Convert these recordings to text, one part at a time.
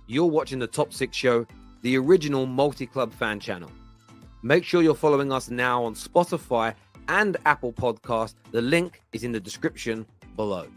You're watching the Top 6 Show, the original multi-club fan channel. Make sure you're following us now on Spotify and Apple Podcasts. The link is in the description below.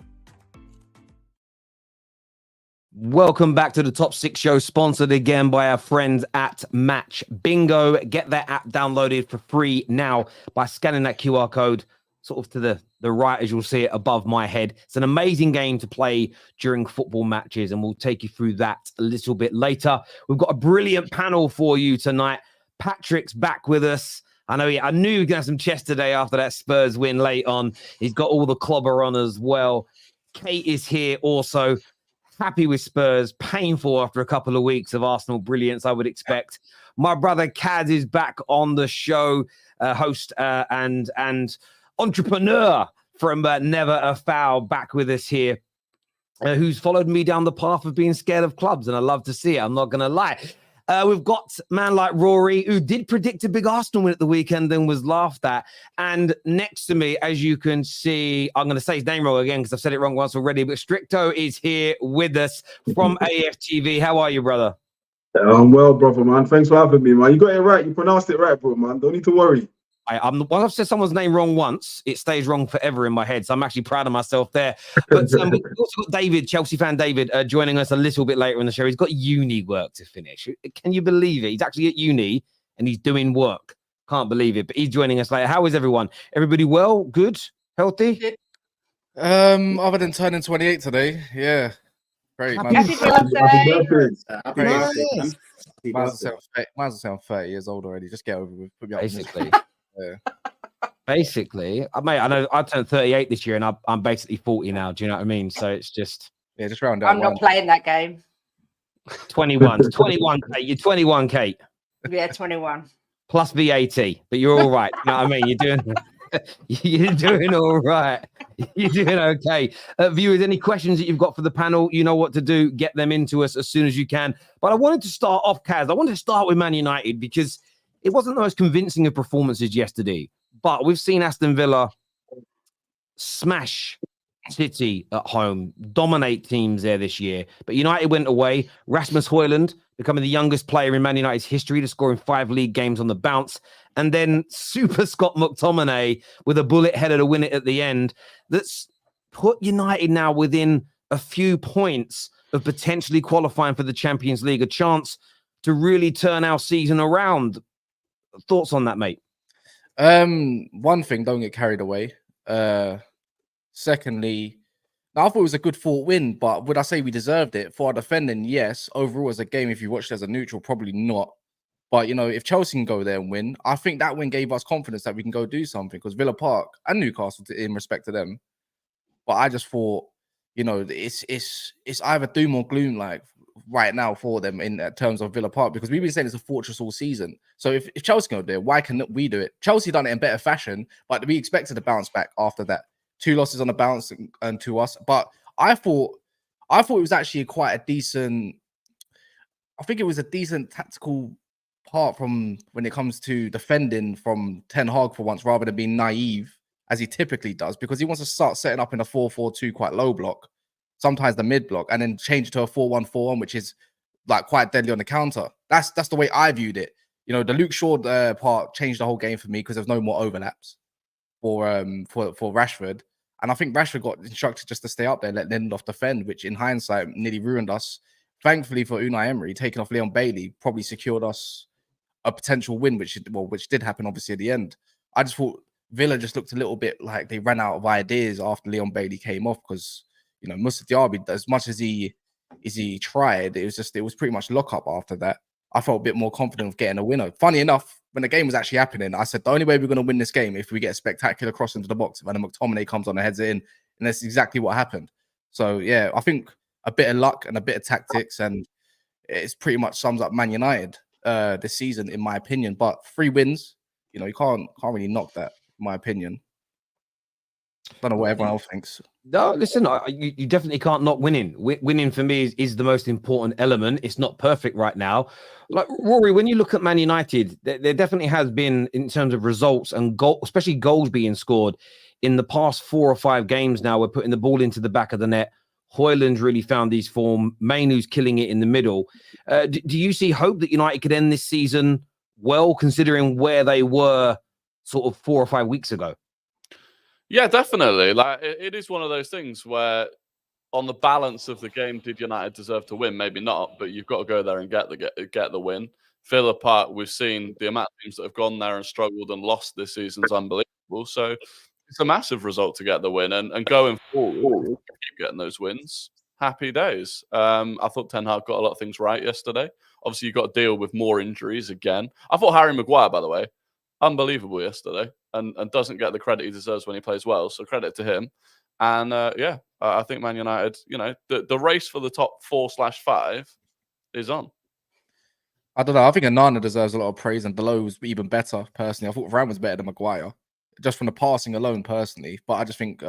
Welcome back to the Top 6 Show, sponsored again by our friends at Match Bingo. Get their app downloaded for free now by scanning that QR code sort of to the right, as you'll see it above my head. It's an amazing game to play during football matches, and we'll take you through that a little bit later. We've got a brilliant panel for you tonight. Patrick's back with us. I knew he was going to have some chest today after that Spurs win late on. He's got all the clobber on as well. Kate is here also. Happy with Spurs. Painful after a couple of weeks of Arsenal brilliance, I would expect. My brother Kaz is back on the show, host and entrepreneur from Never a Foul, back with us here, who's followed me down the path of being scared of clubs, and I love to see it. I'm not going to lie. We've got a man like Rory, who did predict a big Arsenal win at the weekend and was laughed at. And next to me, as you can see, I'm going to say his name wrong again because I've said it wrong once already, but Strico is here with us from AFTV. How are you, brother? I'm well, brother, man. Thanks for having me, man. You got it right. You pronounced it right, bro, man. Don't need to worry. Once I've said someone's name wrong once, it stays wrong forever in my head. So I'm actually proud of myself there. But we've also got David, Chelsea fan David, joining us a little bit later in the show. He's got uni work to finish. Can you believe it? He's actually at uni and he's doing work. Can't believe it. But he's joining us later. How is everyone? Everybody well? Good? Healthy? Other than turning 28 today, yeah. Great. Happy birthday. Might as well sound 30 years old already. Just get over with. Put me up Basically. Yeah. Basically, mate, I know I turned 38 this year and I'm basically 40 now. Do you know what I mean? So it's just... Yeah, just round out. I'm not playing that game. 21. 21, Kate. You're 21, Kate. Yeah, 21. Plus VAT, but you're all right. You know what I mean? You're doing all right. You're doing okay. Viewers, any questions that you've got for the panel, you know what to do. Get them into us as soon as you can. But I wanted to start off, Kaz. I wanted to start with Man United because it wasn't the most convincing of performances yesterday. But we've seen Aston Villa smash City at home, dominate teams there this year. But United went away. Rasmus Hojlund becoming the youngest player in Man United's history to score in 5 league games on the bounce. And then Super Scott McTominay with a bullet header to win it at the end. That's put United now within a few points of potentially qualifying for the Champions League, a chance to really turn our season around. Thoughts on that, mate? One thing, don't get carried away. Secondly, now I thought it was a good fought win, but would I say we deserved it? For our defending, yes. Overall, as a game, if you watched it as a neutral, probably not. But, you know, if Chelsea can go there and win, I think that win gave us confidence that we can go do something, because Villa Park and Newcastle, in respect to them. But I just thought, you know, it's either doom or gloom, like, right now for them in terms of Villa Park, because we've been saying it's a fortress all season. So if Chelsea can do it, why can't we do it? Chelsea done it in better fashion, but we expected a bounce back after that. 2 losses on the bounce and to us. But I thought it was actually quite a decent. I think it was a decent tactical part from when it comes to defending from Ten Hag for once, rather than being naive as he typically does, because he wants to start setting up in a 4-4-2 quite low block, sometimes the mid block, and then change it to a 4-1-4-1, which is like quite deadly on the counter. That's the way I viewed it. You know, the Luke Shaw part changed the whole game for me because there's no more overlaps for Rashford. And I think Rashford got instructed just to stay up there, let Lindelof defend, which in hindsight nearly ruined us. Thankfully for Unai Emery, taking off Leon Bailey probably secured us a potential win, which did happen obviously at the end. I just thought Villa just looked a little bit like they ran out of ideas after Leon Bailey came off, because, you know, Moussa Diaby, as much as he tried, it was pretty much lock up after that. I felt a bit more confident of getting a winner. Funny enough, when the game was actually happening, I said the only way we're going to win this game if we get a spectacular cross into the box, and then McTominay comes on and heads it in, and that's exactly what happened. So yeah, I think a bit of luck and a bit of tactics, and it's pretty much sums up Man United this season, in my opinion. But 3 wins, you know, you can't really knock that, in my opinion. Don't know what everyone else thinks. No, listen, you definitely can't knock winning. Winning for me is the most important element. It's not perfect right now. Like, Rory, when you look at Man United, there definitely has been, in terms of results and goal, especially goals being scored in the past 4 or 5 games now, we're putting the ball into the back of the net Hojlund's really found his form. Mainoo's killing it in the middle. Do you see hope that United could end this season well, considering where they were sort of 4 or 5 weeks ago? Yeah, definitely. Like it is one of those things where, on the balance of the game, did United deserve to win? Maybe not, but you've got to go there and get the win. Villa Park, we've seen the amount of teams that have gone there and struggled and lost this season's unbelievable. So it's a massive result to get the win, and going forward, keep getting those wins. Happy days. I thought Ten Hag got a lot of things right yesterday. Obviously, you've got to deal with more injuries again. I thought Harry Maguire, by the way, unbelievable yesterday, and doesn't get the credit he deserves when he plays well. So credit to him. And I think Man United, the race for the top 4/5 is on. I don't know. I think Onana deserves a lot of praise, and Below was even better. Personally, I thought Varane was better than Maguire, just from the passing alone. Personally, but I just think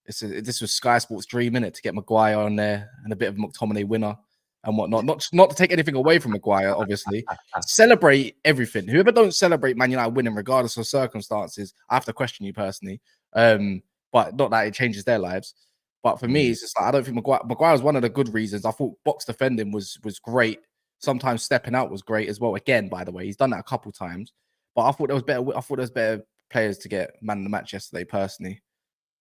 this was Sky Sports' dream, innit, to get Maguire on there and a bit of McTominay winner and whatnot. Not to take anything away from Maguire, obviously. Celebrate everything. Whoever don't celebrate Man United winning, regardless of circumstances, I have to question you personally. But not that it changes their lives. But for me, it's just like, I don't think Maguire was one of the good reasons. I thought box defending was great. Sometimes stepping out was great as well. Again, by the way, he's done that a couple times. But I thought there was better players to get man of the match yesterday. Personally,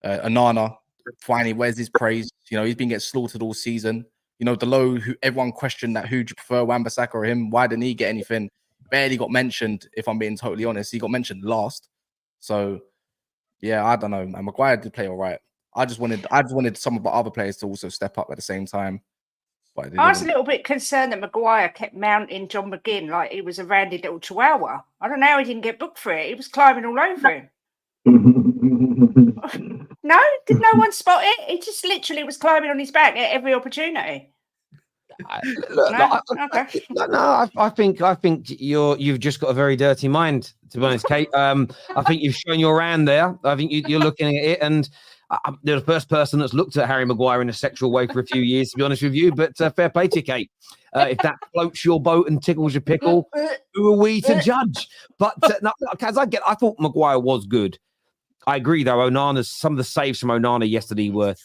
Onana finally, where's his praise? He's been getting slaughtered all season. Delo, who everyone questioned that, who do you prefer, Wan-Bissaka or him? Why didn't he get anything? Barely got mentioned. If I'm being totally honest, he got mentioned last. So. Yeah, I don't know. And Maguire did play all right. I just wanted some of the other players to also step up at the same time. But I was a little bit concerned that Maguire kept mounting John McGinn like he was a randy little chihuahua. I don't know how he didn't get booked for it. He was climbing all over him. No? Did no one spot it? He just literally was climbing on his back at every opportunity. I think you've just got a very dirty mind, to be honest, Kate. I think you've shown your hand there. I think you're looking at it, and you're the first person that's looked at Harry Maguire in a sexual way for a few years, to be honest with you. But fair play to you, Kate. If that floats your boat and tickles your pickle, who are we to judge? But I thought Maguire was good. I agree, though. Some of the saves from Onana yesterday were.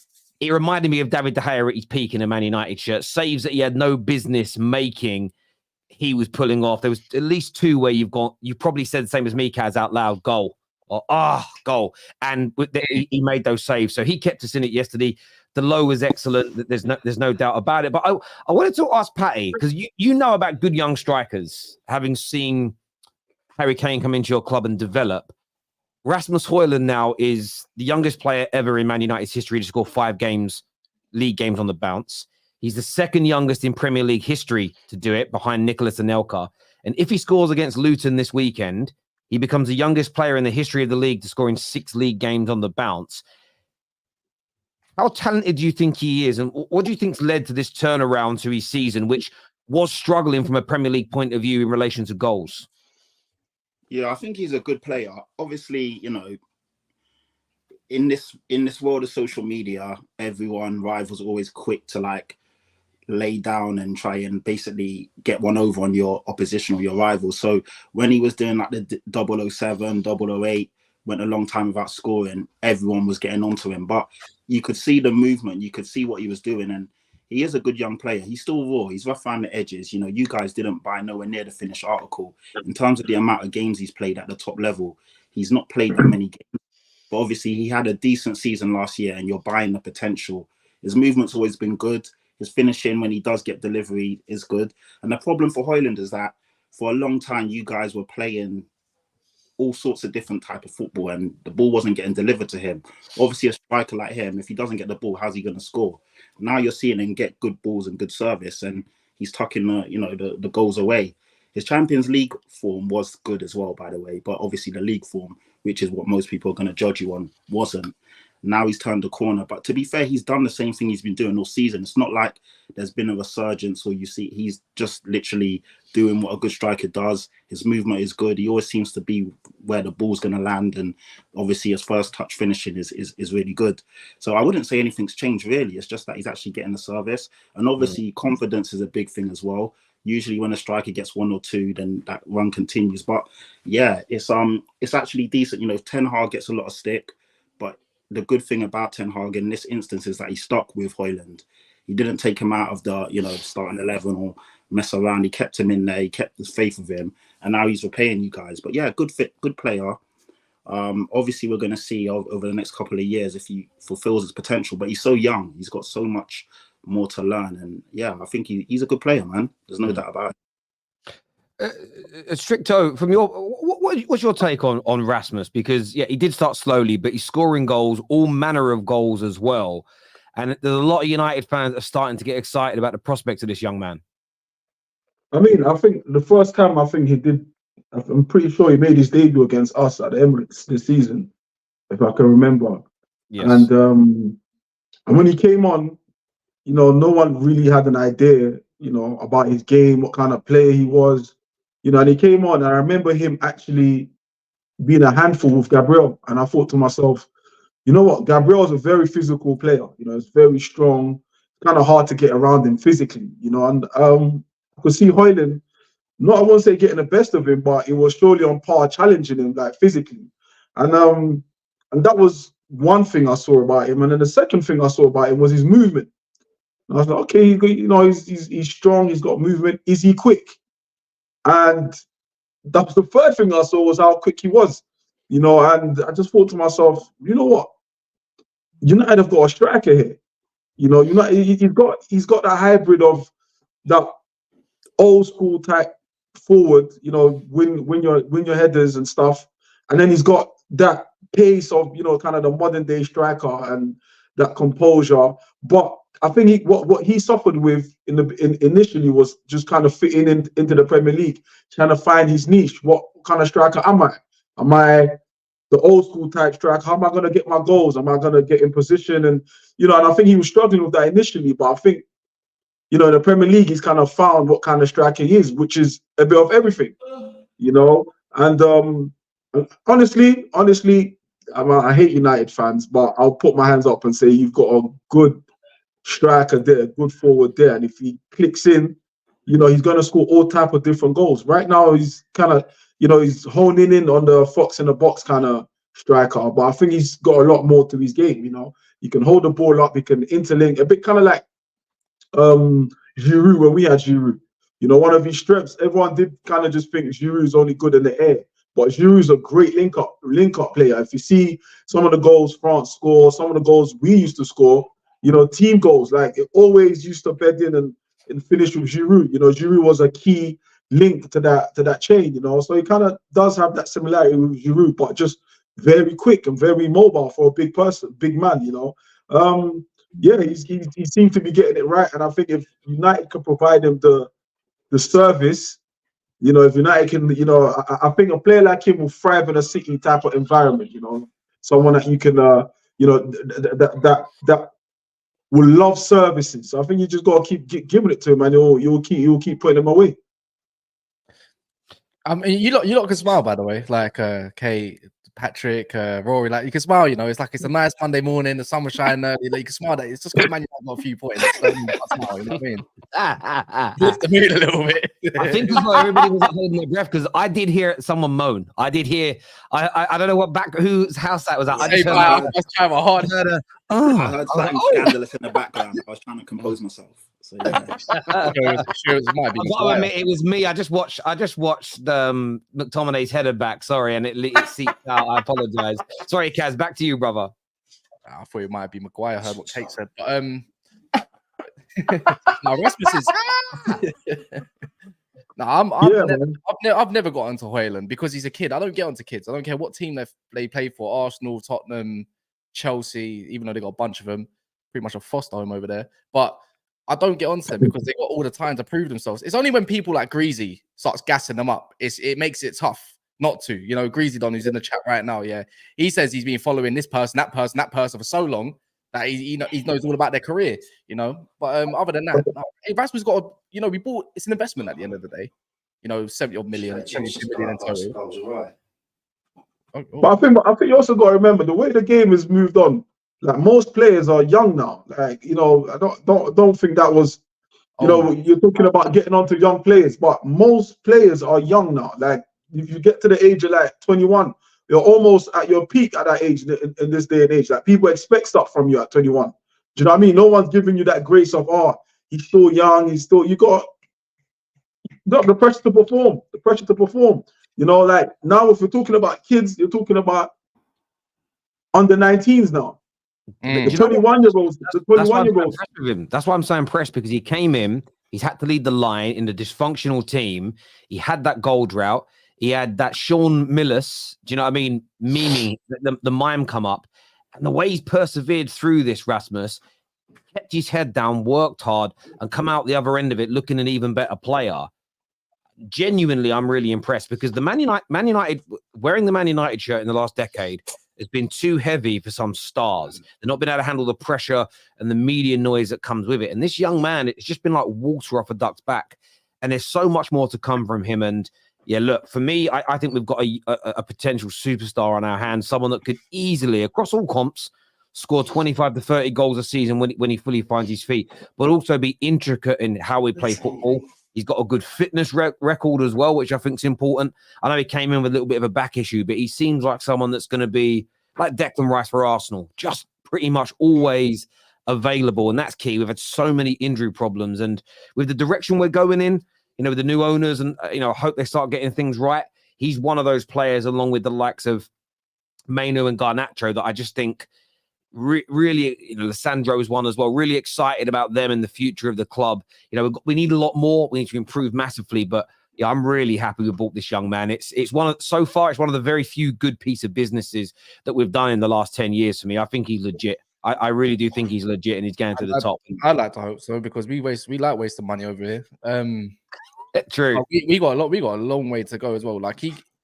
It reminded me of David De Gea at his peak in a Man United shirt. Saves that he had no business making, he was pulling off. There was at least 2 where you probably said the same as me, Kaz, out loud, goal. Or, goal. And he made those saves. So he kept us in it yesterday. The low was excellent. There's no doubt about it. But I wanted to ask Patty, because you know about good young strikers, having seen Harry Kane come into your club and develop. Rasmus Hojlund now is the youngest player ever in Man United's history to score 5 league games on the bounce. He's the second youngest in Premier League history to do it, behind Nicolas Anelka. And if he scores against Luton this weekend, he becomes the youngest player in the history of the league to score in 6 league games on the bounce. How talented do you think he is? And what do you think's led to this turnaround to his season, which was struggling from a Premier League point of view in relation to goals? Yeah, I think he's a good player. Obviously, in this world of social media, rivals always quick to lay down and try and basically get one over on your opposition or your rival. So when he was doing the 007, 008, went a long time without scoring, everyone was getting onto him. But you could see the movement, you could see what he was doing, and he is a good young player. He's still raw. He's rough around the edges. You guys didn't buy nowhere near the finished article. In terms of the amount of games he's played at the top level, he's not played that many games. But obviously, he had a decent season last year, and you're buying the potential. His movement's always been good. His finishing, when he does get delivery, is good. And the problem for Hojlund is that for a long time, you guys were playing all sorts of different type of football, and the ball wasn't getting delivered to him. Obviously, a striker like him, if he doesn't get the ball, how's he going to score? Now you're seeing him get good balls and good service, and he's tucking the goals away. His Champions League form was good as well, by the way, but obviously the league form, which is what most people are going to judge you on, wasn't. Now he's turned the corner. But to be fair, he's done the same thing he's been doing all season. It's not like there's been a resurgence, or you see he's just literally doing what a good striker does. His movement is good. He always seems to be where the ball's going to land. And obviously his first touch finishing is really good. So I wouldn't say anything's changed really. It's just that he's actually getting the service. And obviously confidence is a big thing as well. Usually when a striker gets 1 or 2, then that run continues. But yeah, it's actually decent. Ten Hag gets a lot of stick, but the good thing about Ten Hag in this instance is that he stuck with Hojlund. He didn't take him out of the, starting 11 or mess around. He kept him in there. He kept his faith with him, and now he's repaying you guys. But yeah, good player. Obviously, we're going to see over the next couple of years if he fulfills his potential. But he's so young; he's got so much more to learn. And yeah, I think he's a good player, man. There's no doubt about it. Strico, from what's your take on Rasmus? Because yeah, he did start slowly, but he's scoring goals, all manner of goals as well. And there's a lot of United fans that are starting to get excited about the prospects of this young man. I mean, I think the first time I'm pretty sure he made his debut against us at the Emirates this season, if I can remember. Yes. And when he came on, no one really had an idea, about his game, what kind of player he was, and he came on, and I remember him actually being a handful with Gabriel. And I thought to myself, you know what? Gabriel's a very physical player. He's very strong. It's kind of hard to get around him physically, and I could see Hojlund, I won't say getting the best of him, but it was surely on par challenging him, like physically. And that was one thing I saw about him. And then the second thing I saw about him was his movement. And I was like, okay, he's strong, he's got movement. Is he quick? And that was the third thing I saw, was how quick he was. And I just thought to myself, you know what? United have got a striker here. United, he's got that hybrid of that old school type forward, win your headers and stuff, and then he's got that pace of kind of the modern day striker and that composure. But I think what he suffered with initially was just kind of fitting into the Premier League, trying to find his niche. What kind of striker am I? Am I the old school type striker? How am I going to get my goals? Am I going to get in position? And and I think he was struggling with that initially, but I think in the Premier League, he's kind of found what kind of striker he is, which is a bit of everything, And honestly, I hate United fans, but I'll put my hands up and say you've got a good striker there, a good forward there, and if he clicks in, he's going to score all type of different goals. Right now, he's kind of, he's honing in on the fox in the box kind of striker, but I think he's got a lot more to his game. He can hold the ball up, he can interlink, a bit kind of like Giroud when we had Giroud. One of his strengths, everyone did kind of just think Giroud's only good in the air, but Giroud's a great link up player. If you see some of the goals France score, some of the goals we used to score, team goals, like it always used to bed in and finish with Giroud. Giroud was a key link to that chain, so he kind of does have that similarity with Giroud, but just very quick and very mobile for a big man, Yeah, he seemed to be getting it right, and I think if United can provide him the service, if United can, I think a player like him will thrive in a City type of environment. Someone that you can, that will love services. So I think you just got to keep giving it to him, and you'll keep putting him away. I mean, you lot can smile, by the way, like Kate, Patrick, Rory, like you can smile, it's a nice Monday morning, the sun was shining early, like you can smile that it's just because Man Utd got a few points. So smile, you know what I mean? Lift the mood a little bit. I think as well, everybody was holding their breath because I did hear someone moan. I did hear, I don't know whose house that was at. I heard something scandalous in the background. I was trying to compose myself. So yeah. It was me. I just watched McTominay's header back. Sorry, and it seeped out. I apologize. Sorry, Kaz. Back to you, brother. I thought it might be Maguire. I heard what Kate said, but now Rasmus is. I've never got onto Hojlund because he's a kid. I don't get onto kids. I don't care what team they play for. Arsenal, Tottenham, Chelsea. Even though they got a bunch of them, pretty much a foster home over there, but. I don't get onto them because they got all the time to prove themselves. It's only when people like Greasy starts gassing them up, it makes it tough not to. Greasy Don, who's in the chat right now, yeah, he says he's been following this person, that person for so long that he knows all about their career, But other than that, Rasmus got we bought. It's an investment at the end of the day, 70 odd million, 72 million in total. But I think you also got to remember the way the game has moved on. Like most players are young now. Like I don't think that was, you're talking about getting onto young players, but most players are young now. Like if you get to the age of like 21, you're almost at your peak at that age in this day and age. Like people expect stuff from you at 21. Do you know what I mean? No one's giving you that grace of, oh, he's still young. You got the pressure to perform. The pressure to perform. You know, like now if you're talking about kids, you're talking about under 19s now. The 21-year-olds. The 21-year-olds. That's why I'm so impressed, because he came in. He's had to lead the line in the dysfunctional team. He had that goal drought. He had that Sean Millis, do you know what I mean? Mimi, the mime come up. And the way he's persevered through this, Rasmus, kept his head down, worked hard, and come out the other end of it looking an even better player. Genuinely, I'm really impressed, because the Man United, wearing the Man United shirt in the last decade has been too heavy for some stars. They've not been able to handle the pressure and the media noise that comes with it. And this young man, it's just been like water off a duck's back. And there's so much more to come from him. And yeah, look, for me, I think we've got a potential superstar on our hands, someone that could easily, across all comps, score 25 to 30 goals a season when he fully finds his feet, but also be intricate in how we play football. He's got a good fitness record as well, which I think is important. I know he came in with a little bit of a back issue, but he seems like someone that's going to be like Declan Rice for Arsenal, just pretty much always available. And that's key. We've had so many injury problems. And with the direction we're going in, you know, with the new owners, and, you know, I hope they start getting things right. He's one of those players, along with the likes of Mainu and Garnacho, that I just think really, you know, Lissandro's one as well. Really excited about them and the future of the club. You know, we need a lot more. We need to improve massively, but yeah, I'm really happy we bought this young man. It's one of the very few good piece of businesses that we've done in the last 10 years for me. I think he's legit. I really do think he's legit, and he's getting to the top. I like to hope so, because we like wasting money over here. True. We got a long way to go as well. Like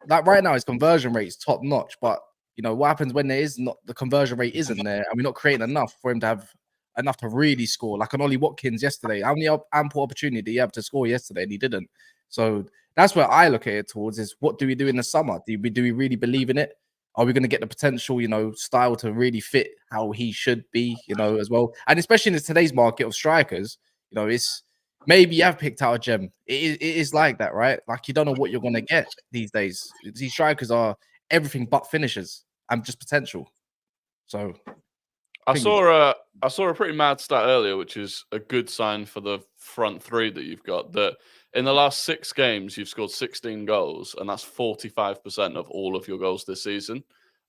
right now his conversion rate is top notch, but you know what happens when the conversion rate isn't there, and we're not creating enough for him to have enough to really score. Like an Ollie Watkins yesterday, how many ample opportunity did he have to score yesterday, and he didn't. So that's where I look at it towards, is what do we do in the summer? Do we really believe in it? Are we going to get the potential, you know, style to really fit how he should be, you know, as well? And especially in today's market of strikers, you know, it's maybe you have picked out a gem. It is like that, right? Like you don't know what you're going to get these days. These strikers are everything but finishers and just potential. So I saw a pretty mad stat earlier, which is a good sign for the front three that you've got, that in the last 6 games, you've scored 16 goals, and that's 45% of all of your goals this season.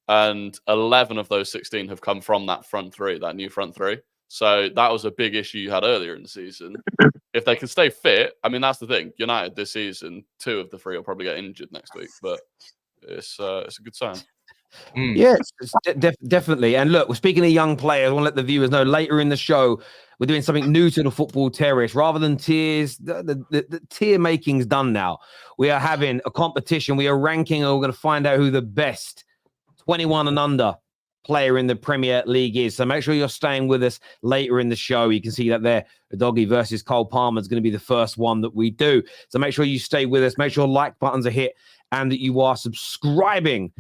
And 11 of those 16 have come from that front three, that new front three. So that was a big issue you had earlier in the season. If they can stay fit, I mean, that's the thing. United this season, 2 of the 3 will probably get injured next week, but it's a good sign. Yes, definitely. And look, we're speaking of young players. I want to let the viewers know later in the show, we're doing something new to the football terrace. Rather than tiers, the tier making's done now. We are having a competition. We are ranking, and we're going to find out who the best 21 and under player in the Premier League is. So make sure you're staying with us later in the show. You can see that there, the Doggy versus Cole Palmer is going to be the first one that we do. So make sure you stay with us. Make sure like buttons are hit, and that you are subscribing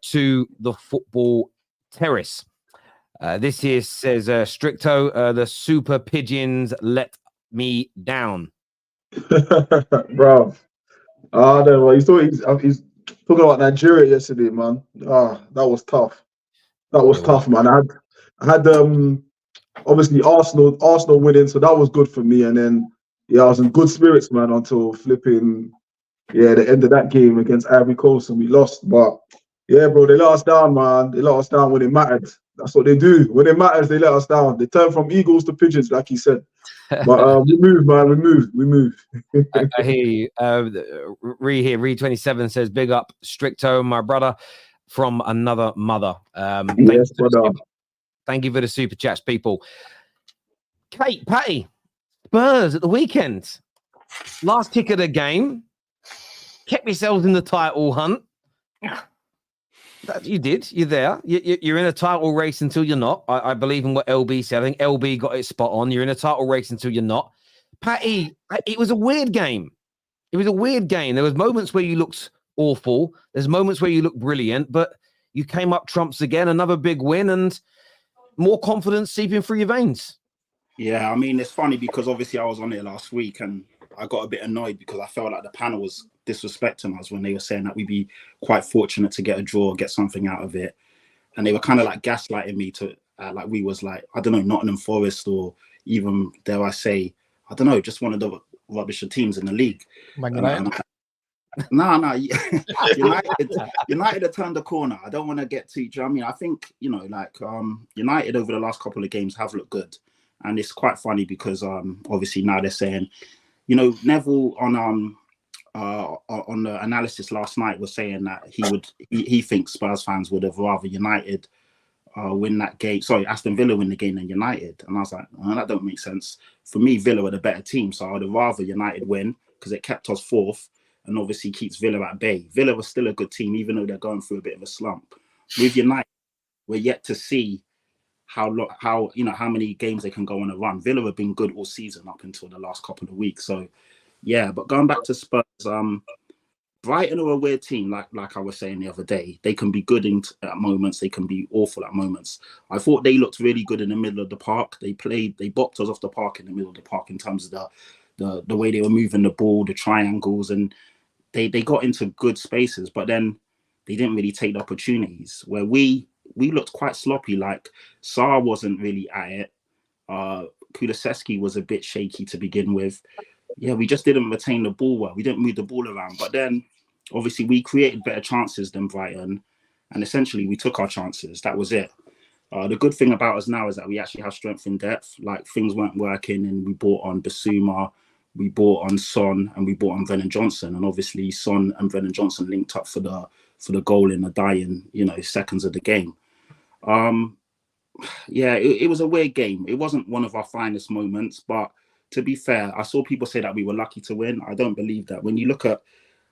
to the football terrace. This here says Stricto, the super pigeons let me down. Bro, I don't know. He's talking about Nigeria yesterday, man. That was tough. That was tough, man. I had obviously Arsenal winning, so that was good for me. And then I was in good spirits, man, until flipping the end of that game against Ivory Coast, and we lost. But yeah, bro, they let us down, man. They let us down when it mattered. That's what they do. When it matters, they let us down. They turn from eagles to pigeons, like he said. But we move, man. We move. I hear you. Re27 says, big up Stricto, my brother from another mother. Yes, brother. Thank you for the super chats, people. Kate, Patty, Spurs at the weekend. Last kick of the game. Kept yourselves in the title hunt. You did. You're there. You're in a title race until you're not. I believe in what LB said. I think LB got it spot on. You're in a title race until you're not. Patty, it was a weird game. It was a weird game. There was moments where you looked awful. There's moments where you looked brilliant, but you came up trumps again. Another big win and more confidence seeping through your veins. Yeah, I mean, it's funny because obviously I was on it last week, and I got a bit annoyed because I felt like the panel was disrespecting us when they were saying that we'd be quite fortunate to get a draw, get something out of it. And they were kind of like gaslighting me to like we was like, I don't know, Nottingham Forest or even, dare I say, I don't know, just one of the rubbish teams in the league. Man United? No, United have turned the corner. I don't want to get too. I mean, I think United over the last couple of games have looked good, and it's quite funny because obviously now they're saying, Neville on the analysis last night was saying that he thinks Spurs fans would have rather United win that game. Sorry, Aston Villa win the game than United, and I was like, oh, that don't make sense. For me, Villa were the better team, so I would have rather United win because it kept us fourth. And obviously keeps Villa at bay. Villa was still a good team, even though they're going through a bit of a slump. With United, we're yet to see how many games they can go on a run. Villa have been good all season up until the last couple of weeks. So, yeah. But going back to Spurs, Brighton are a weird team. Like I was saying the other day, they can be good at moments. They can be awful at moments. I thought they looked really good in the middle of the park. They bopped us off the park in the middle of the park in terms of the way they were moving the ball, the triangles, and they got into good spaces, but then they didn't really take the opportunities. Where we looked quite sloppy. Like Sarr wasn't really at it. Kulusevski was a bit shaky to begin with. Yeah, we just didn't retain the ball well. We didn't move the ball around. But then, obviously, we created better chances than Brighton, and essentially we took our chances. That was it. The good thing about us now is that we actually have strength in depth. Like things weren't working, and we brought on Basuma. We bought on Son and we bought on Brennan Johnson, and obviously Son and Brennan Johnson linked up for the goal in the dying seconds of the game. It was a weird game. It wasn't one of our finest moments, but to be fair, I saw people say that we were lucky to win. I don't believe that. When you look at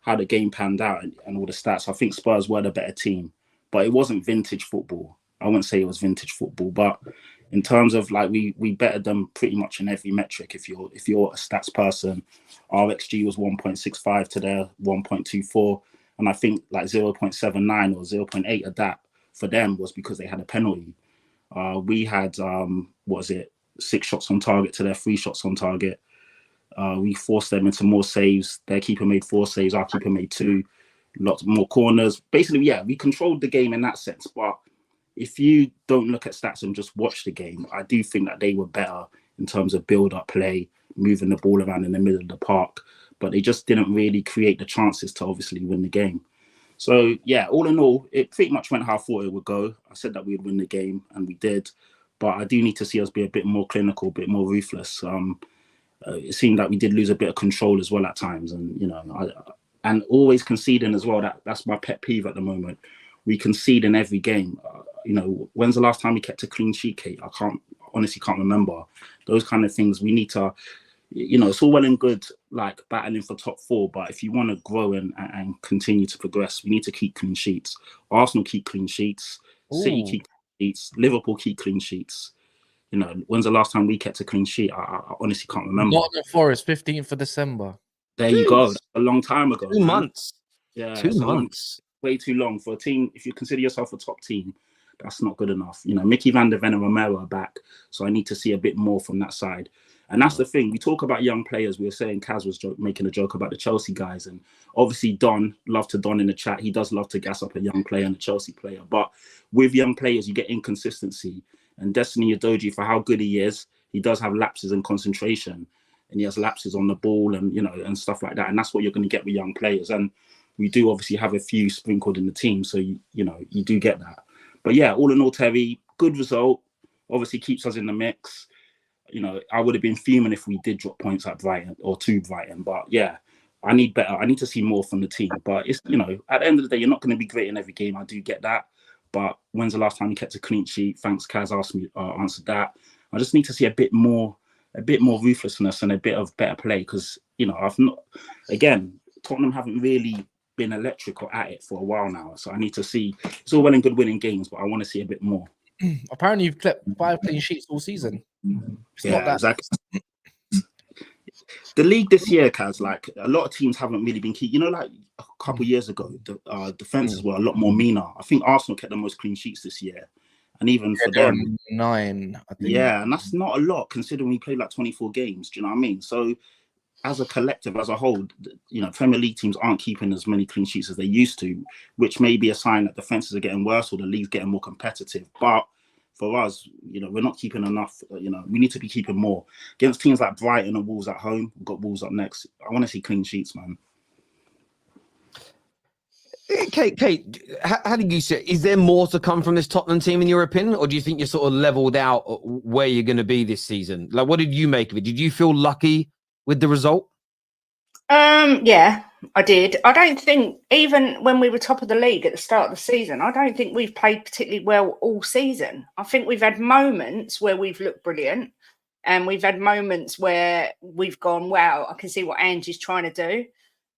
how the game panned out and all the stats, I think Spurs were the better team, but it wasn't vintage football. I wouldn't say it was vintage football, but in terms of like we bettered them pretty much in every metric. If you're a stats person, our XG was 1.65 to their 1.24, and I think like 0.79 or 0.8 of that for them was because they had a penalty. We had 6 shots on target to their 3 shots on target. We forced them into more saves. Their keeper made 4 saves. Our keeper made 2. Lots more corners. Basically, yeah, we controlled the game in that sense, but if you don't look at stats and just watch the game, I do think that they were better in terms of build-up play, moving the ball around in the middle of the park, but they just didn't really create the chances to obviously win the game. So, yeah, all in all, it pretty much went how I thought it would go. I said that we'd win the game, and we did, but I do need to see us be a bit more clinical, a bit more ruthless. It seemed like we did lose a bit of control as well at times, and, and always conceding as well. That's my pet peeve at the moment. We concede in every game. When's the last time we kept a clean sheet, Kate? I honestly can't remember. Those kind of things we need to, it's all well and good like battling for top 4, but if you want to grow and continue to progress, we need to keep clean sheets. Arsenal keep clean sheets. Ooh. City keep clean sheets. Liverpool keep clean sheets. When's the last time we kept a clean sheet? I honestly can't remember. Nottingham Forest, 15th of December. There you go. That's a long time ago. 2 months. Yeah, 2 months. Way too long for a team. If you consider yourself a top team, that's not good enough. Mickey van der Ven and Romero are back, so I need to see a bit more from that side. And that's the thing. We talk about young players. We were saying Kaz was making a joke about the Chelsea guys, and obviously Don in the chat. He does love to gas up a young player and a Chelsea player. But with young players, you get inconsistency. And Destiny Udogie, for how good he is, he does have lapses in concentration, and he has lapses on the ball, and and stuff like that. And that's what you're going to get with young players. And we do obviously have a few sprinkled in the team, so you do get that. But yeah, all in all, Terry, good result. Obviously keeps us in the mix. I would have been fuming if we did drop points at Brighton or to Brighton. But yeah, I need better. I need to see more from the team. But it's at the end of the day, you're not going to be great in every game. I do get that. But when's the last time you kept a clean sheet? Thanks, Kaz answered that. I just need to see a bit more ruthlessness and a bit of better play because Tottenham haven't really been electric or at it for a while now. So I need to see. It's all well and good winning games, but I want to see a bit more. Apparently, you've kept 5 clean sheets all season. It's not that. Exactly. The league this year, Kaz, like a lot of teams haven't really been key. Like a couple of years ago, the defenses were a lot more meaner. I think Arsenal kept the most clean sheets this year, and even for them, 9. I think. Yeah, and that's not a lot considering we played like 24 games. Do you know what I mean? So as a collective, as a whole, you know, Premier League teams aren't keeping as many clean sheets as they used to, which may be a sign that defenses are getting worse or the league's getting more competitive. But for us, you know, we're not keeping enough. You know, we need to be keeping more. Against teams like Brighton and Wolves at home, we've got Wolves up next. I want to see clean sheets, man. Kate, how do you see it? Is there more to come from this Tottenham team in your opinion, or do you think you're sort of leveled out where you're going to be this season? Like, what did you make of it? Did you feel lucky with the result? Yeah, I did. I don't think, even when we were top of the league at the start of the season, I don't think we've played particularly well all season. I think we've had moments where we've looked brilliant, and we've had moments where we've gone, wow, I can see what Angie's trying to do.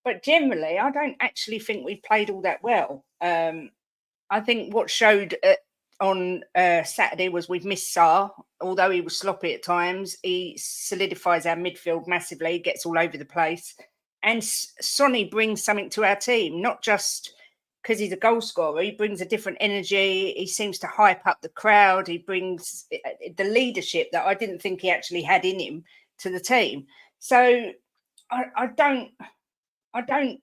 But generally, I don't actually think we've played all that well. I think what showed on Saturday was we've missed Sarr. Although he was sloppy at times, he solidifies our midfield massively, gets all over the place. And Sonny brings something to our team, not just because he's a goal scorer. He brings a different energy. He seems to hype up the crowd. He brings the leadership that I didn't think he actually had in him to the team. So I don't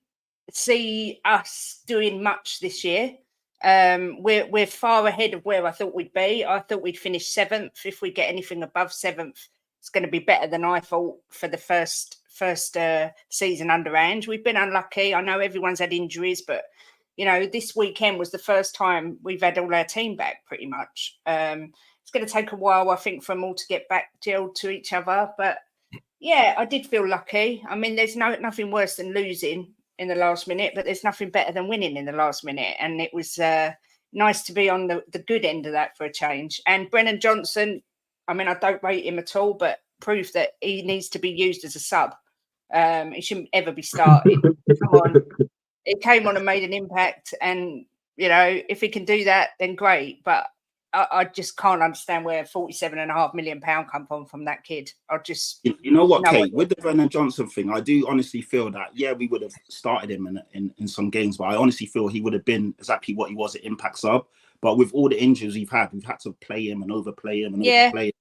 see us doing much this year. We're far ahead of where I thought we'd be. I thought we'd finish 7th. If we get anything above 7th, it's going to be better than I thought for the first season under Ange. We've been unlucky. I know everyone's had injuries, but you know, this weekend was the first time we've had all our team back pretty much. It's going to take a while, I think, for them all to get back gelled to each other. But yeah, I did feel lucky. I mean, there's nothing worse than losing in the last minute, but there's nothing better than winning in the last minute. And it was nice to be on the good end of that for a change. And Brennan Johnson, I mean, I don't rate him at all, but proof that he needs to be used as a sub. He shouldn't ever be started. Come on. He came on and made an impact. And, you know, if he can do that, then great. But I just can't understand where £47.5 million come from that kid. I just, you know what, Kate, with the Brennan Johnson thing, I do honestly feel that, yeah, we would have started him in some games, but I honestly feel he would have been exactly what he was at Impact sub. But with all the injuries we've had to play him and overplay him and overplay him.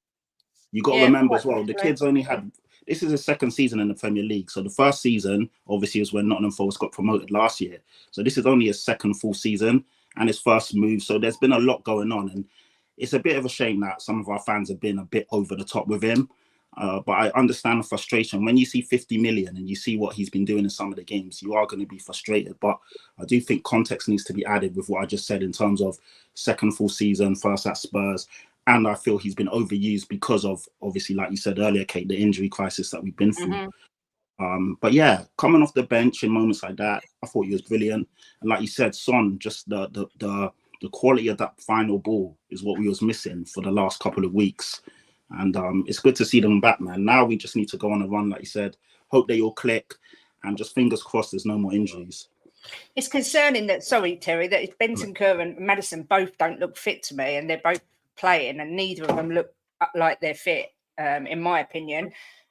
You got to remember as well, the kids only had, this is his second season in the Premier League. So the first season, obviously, was when Nottingham Forest got promoted last year. So this is only his second full season and his first move. So there's been a lot going on. And it's a bit of a shame that some of our fans have been a bit over the top with him. But I understand the frustration. When you see 50 million and you see what he's been doing in some of the games, you are going to be frustrated. But I do think context needs to be added with what I just said in terms of second full season, first at Spurs. And I feel he's been overused because of, obviously, like you said earlier, Kate, the injury crisis that we've been through. But yeah, coming off the bench in moments like that, I thought he was brilliant. And like you said, Son, just the quality of that final ball is what we was missing for the last couple of weeks. And it's good to see them back, man. Now we just need to go on a run, like you said. Hope they all click. And just fingers crossed there's no more injuries. It's concerning that, sorry, Terry, that if Bentancur and Maddison both don't look fit to me, and they're both playing, and neither of them look like they're fit, in my opinion.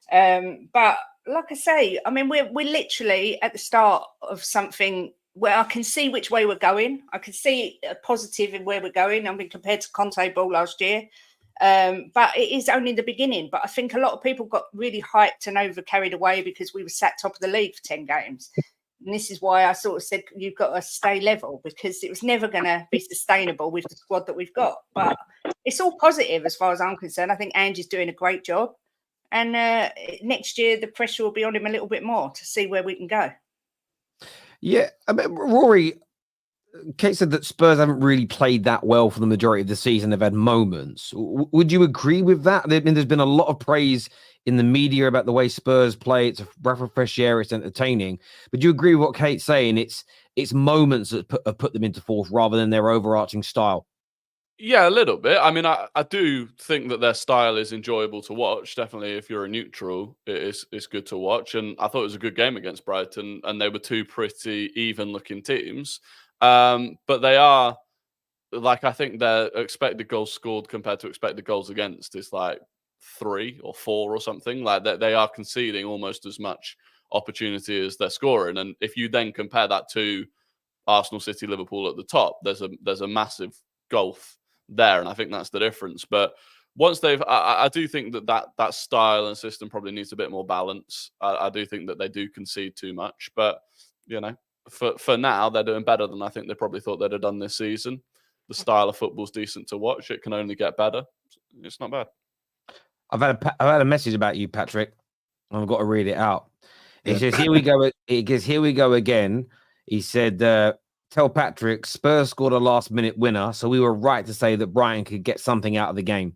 But like I say, I mean, we're literally at the start of something where I can see which way we're going. I can see a positive in where we're going. I mean, compared to Conte ball last year. But it is only the beginning. But I think a lot of people got really hyped and over carried away because we were sat top of the league for 10 games. And this is why I sort of said, you've got to stay level, because it was never going to be sustainable with the squad that we've got. But it's all positive as far as I'm concerned. I think Angie's doing a great job. And next year, the pressure will be on him a little bit more to see where we can go. Yeah, I mean, Rory, Kate said that Spurs haven't really played that well for the majority of the season. They've had moments. Would you agree with that? I mean, there's been a lot of praise in the media about the way Spurs play. It's a breath of fresh air. It's entertaining. But do you agree with what Kate's saying? It's moments that have put them into fourth rather than their overarching style. Yeah, a little bit. I mean, I do think that their style is enjoyable to watch. Definitely, if you're a neutral, it's good to watch. And I thought it was a good game against Brighton, and they were two pretty even-looking teams. But they are, like, I think their expected goals scored compared to expected goals against is like 3 or 4 or something. Like they are conceding almost as much opportunity as they're scoring. And if you then compare that to Arsenal, City, Liverpool at the top, there's a massive gulf there, and I think that's the difference. But once they've, I do think that style and system probably needs a bit more balance. I do think that they do concede too much, but you know, for now they're doing better than I think they probably thought they'd have done this season. The style of football's decent to watch. It can only get better. It's not bad. I've had a message about you, Patrick. I've got to read it out. It says, "Here we go." It says, "Here we go again." He said, "Tell Patrick Spurs scored a last-minute winner, so we were right to say that Brighton could get something out of the game."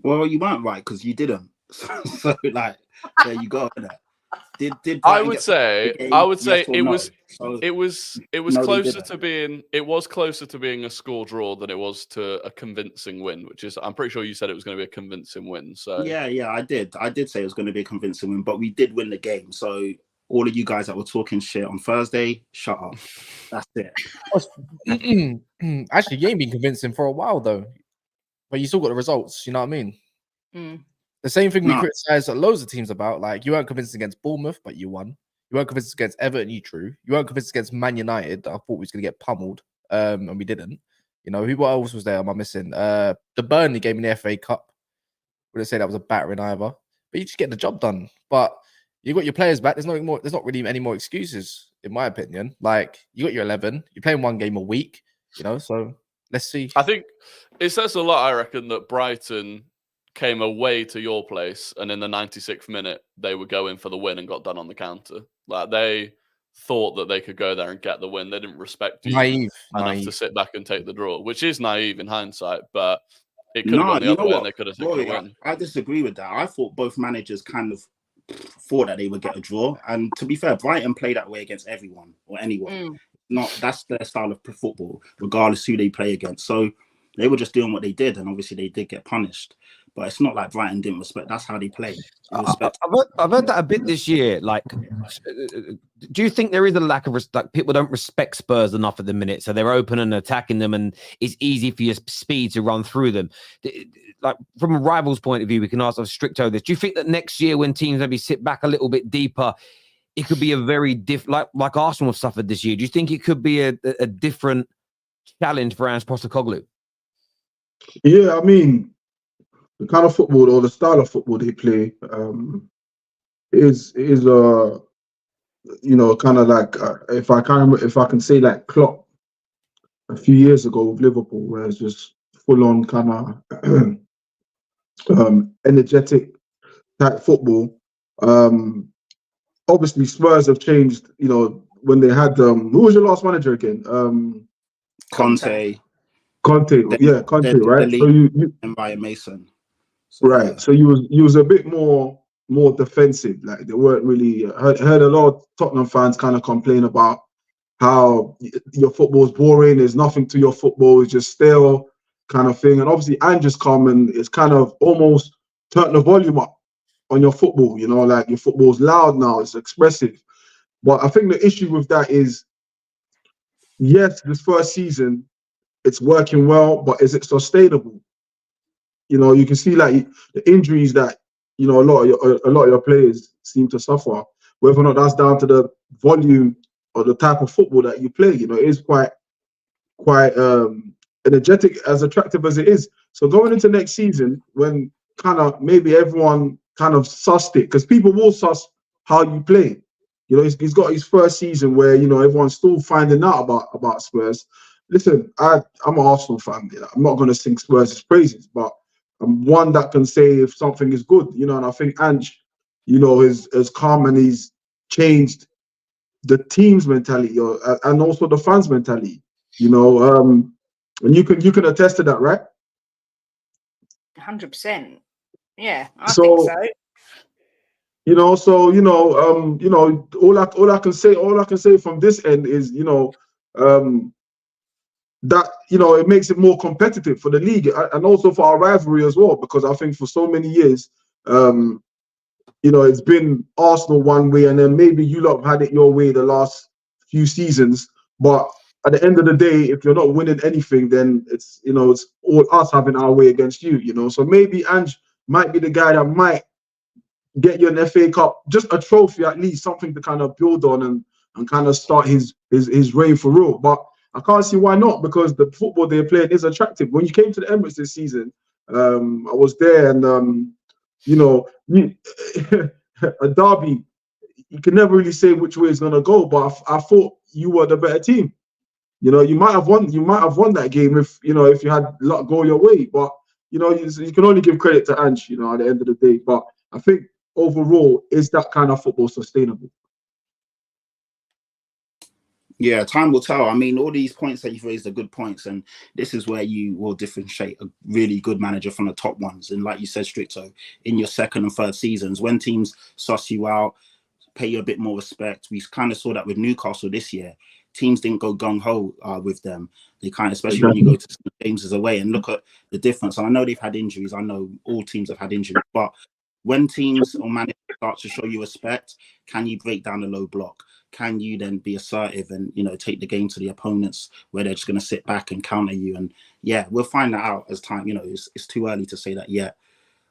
Well, you weren't right because you didn't. So like, there you go. Did I would say yes it no? was So, it was no, closer to being a score draw than it was to a convincing win, which is, I'm pretty sure you said it was going to be a convincing win. So yeah, I did say it was going to be a convincing win, but we did win the game. So all of you guys that were talking shit on Thursday, shut up. That's it. Actually, you ain't been convincing for a while though, but you still got the results. You know what I mean? Mm. The same thing we No. criticize loads of teams about. Like, you weren't convinced against Bournemouth, but you won. You weren't convinced against Everton, you drew. You weren't convinced against Man United. I thought we was going to get pummeled, and we didn't. You know, what else was there? Am I missing? The Burnley game in the FA Cup. Wouldn't say that was a battering either. But you just get the job done. But you got your players back. There's not really any more excuses, in my opinion. Like, you got your 11. You're playing one game a week, you know, so let's see. I think it says a lot, I reckon, that Brighton came away to your place and in the 96th minute they were going for the win and got done on the counter. Like, they thought that they could go there and get the win. They didn't respect you Naive to sit back and take the draw, which is naive in hindsight, but it could have gone the other way and they could have taken Rory, the win. I disagree with that. I thought both managers kind of thought that they would get a draw, and to be fair, Brighton play that way against everyone or anyone. That's their style of football, regardless who they play against. So they were just doing what they did, and obviously they did get punished. But it's not like Brighton didn't respect. That's how they play. I've heard that a bit this year. Like, do you think there is a lack of respect? People don't respect Spurs enough at the minute, so they're open and attacking them, and it's easy for your speed to run through them. Like, from a rival's point of view, we can ask Strico this. Do you think that next year, when teams maybe sit back a little bit deeper, it could be a very like Arsenal have suffered this year? Do you think it could be a different challenge for Ange Postecoglou? Yeah, I mean, the kind of football or the style of football they play is you know, kind of like if I can say, like Klopp a few years ago with Liverpool, where it's just full on kind of energetic type football. Obviously Spurs have changed, you know, when they had who was your last manager again? Conte, Conte, right? So you and Ryan Mason. So, right. So you was a bit more defensive. Like, they weren't really heard a lot of Tottenham fans kind of complain about how your football's boring. There's nothing to your football. It's just stale kind of thing. And obviously Ange's come and it's kind of almost turned the volume up on your football. You know, like, your football's loud now. It's expressive. But I think the issue with that is, yes, this first season it's working well, but is it sustainable? You know, you can see, like, the injuries that, you know, a lot of your players seem to suffer. Whether or not that's down to the volume or the type of football that you play, you know, it is quite energetic, as attractive as it is. So going into next season, when kind of maybe everyone kind of sussed it, because people will suss how you play. You know, he's got his first season where, you know, everyone's still finding out about Spurs. Listen, I'm an Arsenal fan. You know, I'm not going to sing Spurs' praises, but I'm one that can say if something is good, you know. And I think Ange, you know, is calm, and he's changed the team's mentality, and also the fans' mentality. You know, and you can attest to that, right? 100%. Yeah, I think so. You know, so you know, all I can say from this end is, you know, that, you know, it makes it more competitive for the league and also for our rivalry as well, because I think for so many years, you know, it's been Arsenal one way, and then maybe you lot have had it your way the last few seasons. But at the end of the day, if you're not winning anything, then it's, you know, it's all us having our way against you, you know. So maybe Ange might be the guy that might get you an FA Cup, just a trophy at least, something to kind of build on and kind of start his reign for real. But I can't see why not, because the football they're playing is attractive. When you came to the Emirates this season, I was there, and you know, a derby, you can never really say which way it's gonna go. But I thought you were the better team. You know, you might have won that game if you had luck go your way. But you can only give credit to Ange, at the end of the day. But I think overall, is that kind of football sustainable? Yeah, time will tell. I mean, all these points that you've raised are good points, and this is where you will differentiate a really good manager from the top ones. And like you said, Strico, in your second and third seasons, when teams suss you out, pay you a bit more respect. We kind of saw that with Newcastle this year. Teams didn't go gung-ho with them. They kind of, especially when you go to St. James's away, and look at the difference. And I know they've had injuries. I know all teams have had injuries. But when teams or managers start to show you respect, can you break down the low block? Can you then be assertive and, take the game to the opponents where they're just going to sit back and counter you? And yeah, we'll find that out as time. It's too early to say that yet.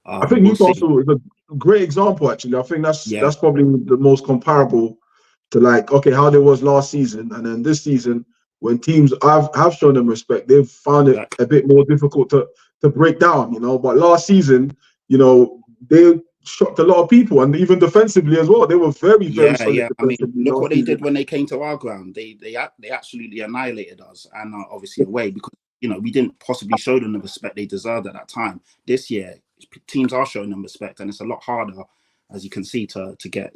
I think Newcastle is a great example, actually. I think that's probably the most comparable to, like, okay, how there was last season. And then this season, when teams have shown them respect, they've found it a bit more difficult to break down, But last season, they shocked a lot of people, and even defensively as well. They were very solid. I mean, look what they did when they came to our ground. They absolutely annihilated us, and obviously away, because we didn't possibly show them the respect they deserved at that time. This year, teams are showing them respect, and it's a lot harder, as you can see, to get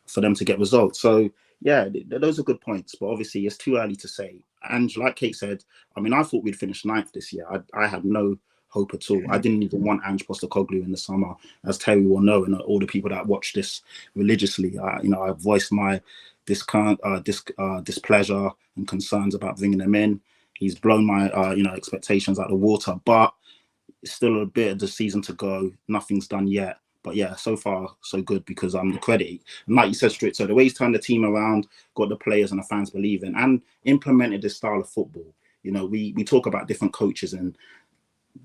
for them to get results. So yeah, those are good points, but obviously it's too early to say. And like Kate said, I mean, I thought we'd finish 9th this year. I had no hope at all. I didn't even want Ange Postecoglou in the summer, as Terry will know, and all the people that watch this religiously. I voiced my displeasure and concerns about bringing him in. He's blown my expectations out of the water, but it's still a bit of the season to go. Nothing's done yet. But yeah, so far so good, because I'm the credit. And like you said, Strick, so the way he's turned the team around, got the players and the fans believing, and implemented this style of football. We talk about different coaches and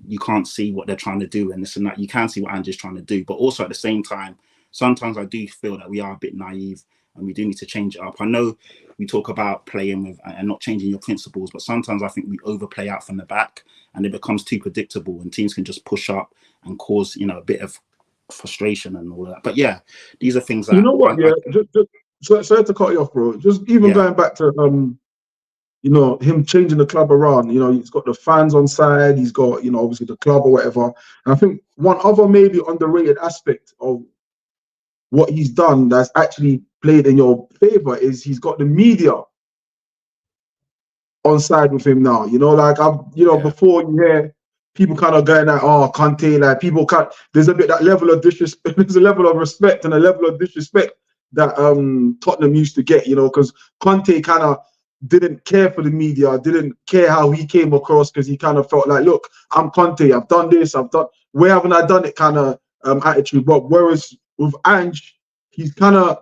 you can't see what they're trying to do and this and that. You can see what Ange's trying to do, but also at the same time, sometimes I do feel that we are a bit naive and we do need to change it up. I know we talk about playing with and not changing your principles, but sometimes I think we overplay out from the back and it becomes too predictable, and teams can just push up and cause a bit of frustration and all that. But yeah, these are things that sorry to cut you off, bro. Just even going back to him changing the club around. He's got the fans on side, he's got obviously the club or whatever. And I think one other maybe underrated aspect of what he's done that's actually played in your favor is he's got the media on side with him now. Before you hear people kind of going like, oh, Conte, like people can't. There's a bit that level of disrespect. There's a level of respect and a level of disrespect that Tottenham used to get. Because Conte kind of didn't care for the media, didn't care how he came across, because he kind of felt like, look, I'm Conte, I've done this, where haven't I done it kind of attitude. But whereas with Ange, he's kind of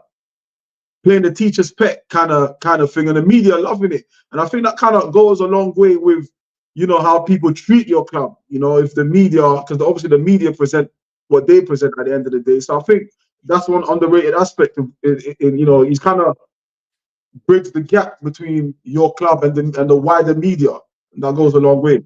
playing the teacher's pet kind of thing, and the media loving it. And I think that kind of goes a long way with how people treat your club. If the media, because obviously the media present what they present at the end of the day. So I think that's one underrated aspect of he's kind of bridged the gap between your club and the wider media. And that goes a long way.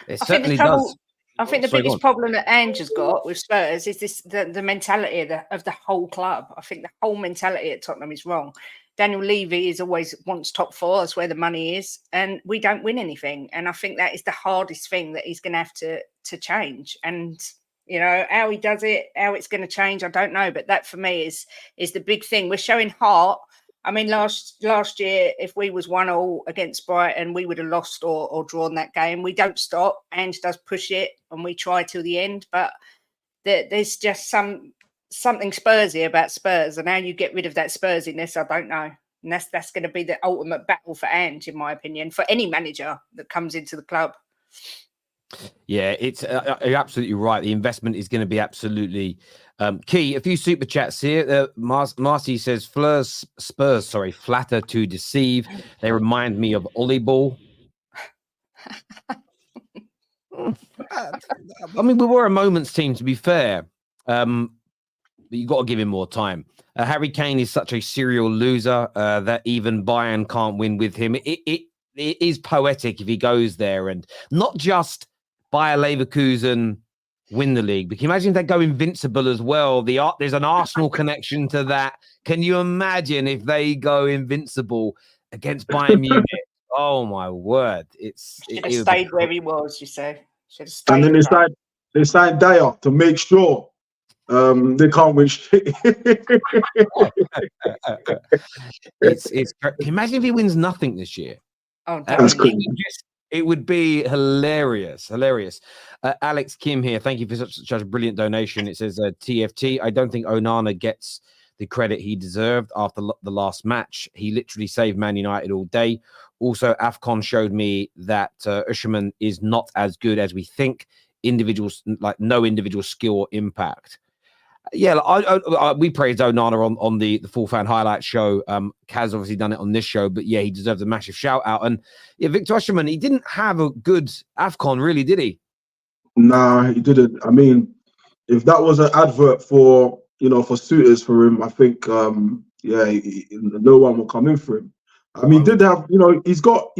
It certainly does. I think the biggest problem that Ange has got with Spurs is the mentality of the whole club. I think the whole mentality at Tottenham is wrong. Daniel Levy always wants top 4. That's where the money is, and we don't win anything. And I think that is the hardest thing that he's going to have to change. And how he does it, how it's going to change, I don't know. But that for me is the big thing. We're showing heart. I mean, last year, if we was 1-1 against Brighton, we would have lost or drawn that game. We don't stop. Ange does push it, and we try till the end. But there's just something Spursy about Spurs, and how you get rid of that Spursiness, I don't know. And that's going to be the ultimate battle for Ange, in my opinion, for any manager that comes into the club. Yeah, it's you're absolutely right. The investment is going to be absolutely key. A few super chats here. Marcy says, Spurs, flatter to deceive. They remind me of Ollie Ball. I mean, we were a moments team, to be fair. But you got to give him more time. Harry Kane is such a serial loser that even Bayern can't win with him. it is poetic if he goes there and not just Bayer Leverkusen win the league, but can you imagine if they go invincible as well? There's an Arsenal connection to that. Can you imagine if they go invincible against Bayern Munich? Oh my word! Should have stayed where he was. You say should have stayed. And then they signed Dyer to make sure they can't win shit. It's. Can you imagine if he wins nothing this year? Oh, That's crazy. It would be hilarious. Alex Kim here. Thank you for such a brilliant donation. It says TFT. I don't think Onana gets the credit he deserved after the last match. He literally saved Man United all day. Also, AFCON showed me that Osimhen is not as good as we think. Individuals, like no individual skill or impact. Yeah, we praised Onana on the full fan highlight show. Kaz obviously done it on this show, but yeah, he deserves a massive shout out. And yeah, Victor Osimhen, he didn't have a good AFCON, really, did he? Nah, he didn't. I mean, if that was an advert for suitors for him, I think no one will come in for him. I mean, did have he's got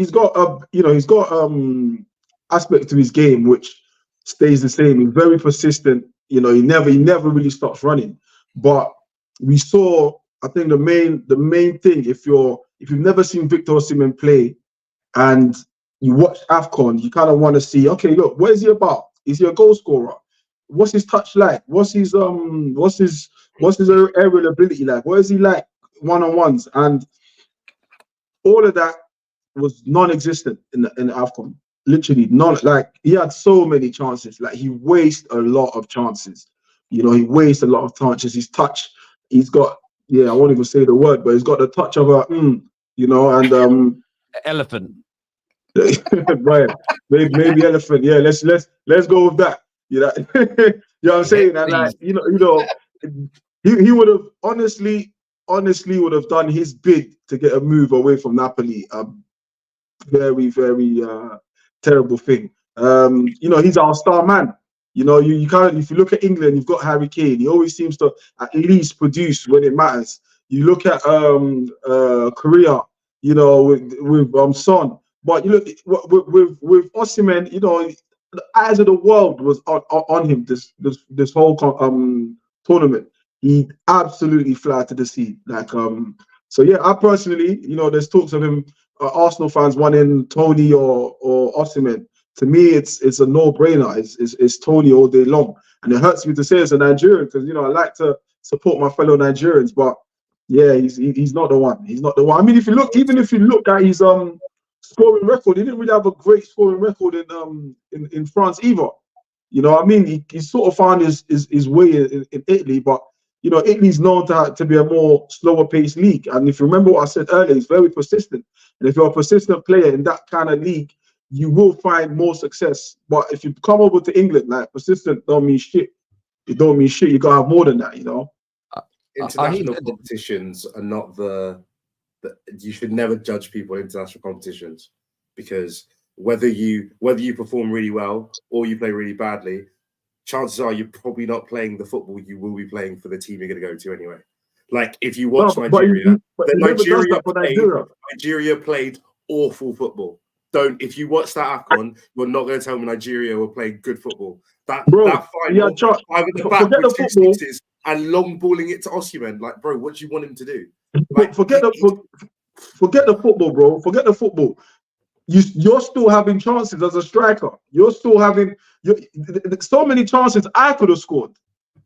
aspect to his game which stays the same. He's very persistent. He never really stops running. But we saw, I think the main thing, if you've never seen Victor Osimhen play and you watch AFCON, you kind of want to see, okay, look, what is he about? Is he a goal scorer? What's his touch like? What's his aerial ability like? What is he like one-on-ones? And all of that was non-existent in the AFCON. Literally none. Like, he had so many chances. Like, he wasted a lot of chances. He wasted a lot of chances. His touch, he's got, I won't even say the word, but he's got the touch of a and elephant. Right. Maybe elephant. Yeah, let's go with that. You know what I'm saying? And like, he would have honestly would have done his bid to get a move away from Napoli. Very, very terrible thing. He's our star man. You can't. If you look at England, you've got Harry Kane. He always seems to at least produce when it matters. You look at Korea, with Son. But you look with Osimhen, the eyes of the world was on him this whole tournament. He absolutely fly to the sea. Like so yeah, I personally, there's talks of him. Arsenal fans wanting Tony or Osimhen. To me, it's a no-brainer. It's Tony all day long, and it hurts me to say as a Nigerian because I like to support my fellow Nigerians, but yeah, he's not the one. He's not the one. I mean, even if you look at his scoring record, he didn't really have a great scoring record in France either. I mean, he sort of found his way in Italy, but Italy's known to be a more slower paced league. And if you remember what I said earlier, he's very persistent. And if you're a persistent player in that kind of league, you will find more success. But if you come over to England, like, persistent don't mean shit. It don't mean shit. You gotta have more than that, International competitions are not the you should never judge people in international competitions, because whether you perform really well or you play really badly, chances are you're probably not playing the football you will be playing for the team you're going to go to anyway. Like, if you watch Nigeria, Nigeria played awful football. If you watch that AFCON, you're not going to tell me Nigeria were playing good football. That final, over the back with 2 sixes and long balling it to Osimhen. Like, bro, what do you want him to do? Like, forget the football, bro. Forget the football. You're still having chances as a striker. You're still having so many chances I could have scored.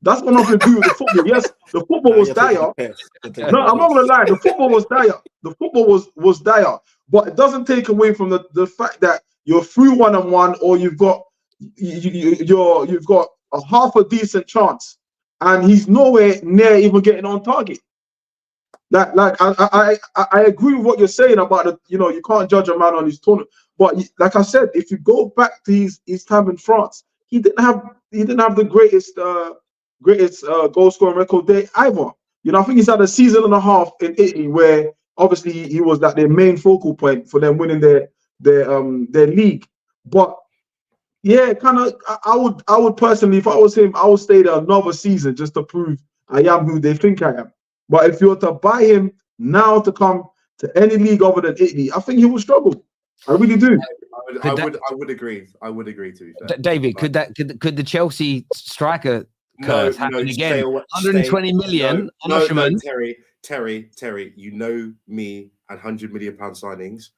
That's got nothing to do with the football. Yes, the football was dire. No, I'm not gonna lie. The football was dire. The football was dire. But it doesn't take away from the fact that you're through 1-on-1, or you've got a half a decent chance, and he's nowhere near even getting on target. I agree with what you're saying about you can't judge a man on his tournament. But like I said, if you go back to his time in France, he didn't have the greatest goal scoring record there either. I think he's had a season and a half in Italy where obviously he was their main focal point for them winning their league. But yeah, kind of, I would personally, if I was him, I would stay there another season just to prove I am who they think I am. But if you were to buy him now to come to any league other than Italy, I think he will struggle. I really do. I would agree. I would agree, to be fair. David, could the Chelsea striker curse happen again? 120 million on Osimhen. Terry, you know me and £100 million signings.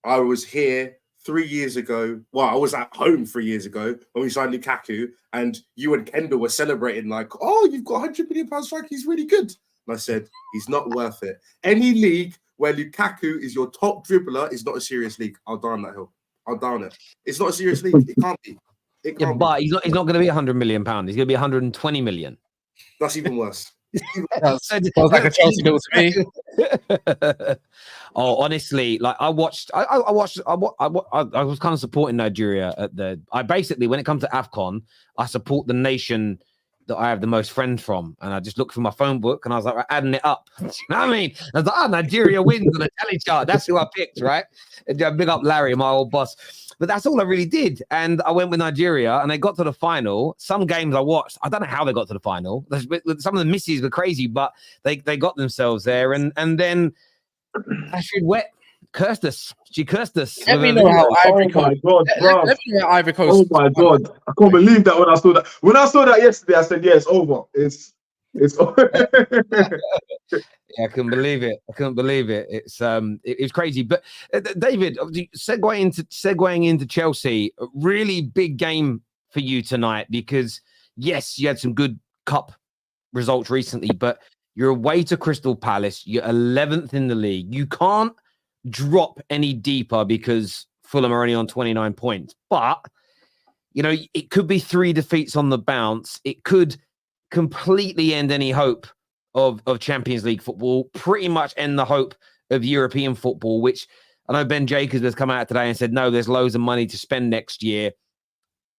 I was here 3 years ago. Well, I was at home 3 years ago when we signed Lukaku, and you and Kendall were celebrating like, "Oh, you've got £100 million striker. He's really good." And I said, "He's not worth it. Any league where Lukaku is your top dribbler is not a serious league. I'll die on that hill. I'll die on it. It's not a serious league. It can't be. It can't but be. he's not going to be £100 million. He's going to be 120 million. That's even worse." Sounds like a Chelsea deal to me. Oh, honestly, like I was kind of supporting Nigeria I basically, when it comes to AFCON, I support the nation that I have the most friends from, and I just looked through my phone book and I was like, adding it up. You know what I mean? I was like, Nigeria wins on the tally chart. That's who I picked, right? And big up Larry, my old boss. But that's all I really did. And I went with Nigeria, and they got to the final. Some games I watched, I don't know how they got to the final. Some of the misses were crazy, but they got themselves there. And then Ashford Wet cursed us. She cursed us. Let me know how Ivory Coast. Oh my God, bro. Let me know how Ivory Coast. Oh my God, I can't believe that when I saw that. When I saw that yesterday, I said, "Yeah, it's over. It's over." Yeah, I couldn't believe it. It was crazy. But David, segueing into Chelsea, a really big game for you tonight, because yes, you had some good cup results recently, but you're away to Crystal Palace. You're 11th in the league. You can't drop any deeper because Fulham are only on 29 points. But you know, it could be 3 defeats on the bounce. It could completely end any hope of Champions League football, pretty much end the hope of European football, which I know Ben Jacobs has come out today and said, no, there's loads of money to spend next year.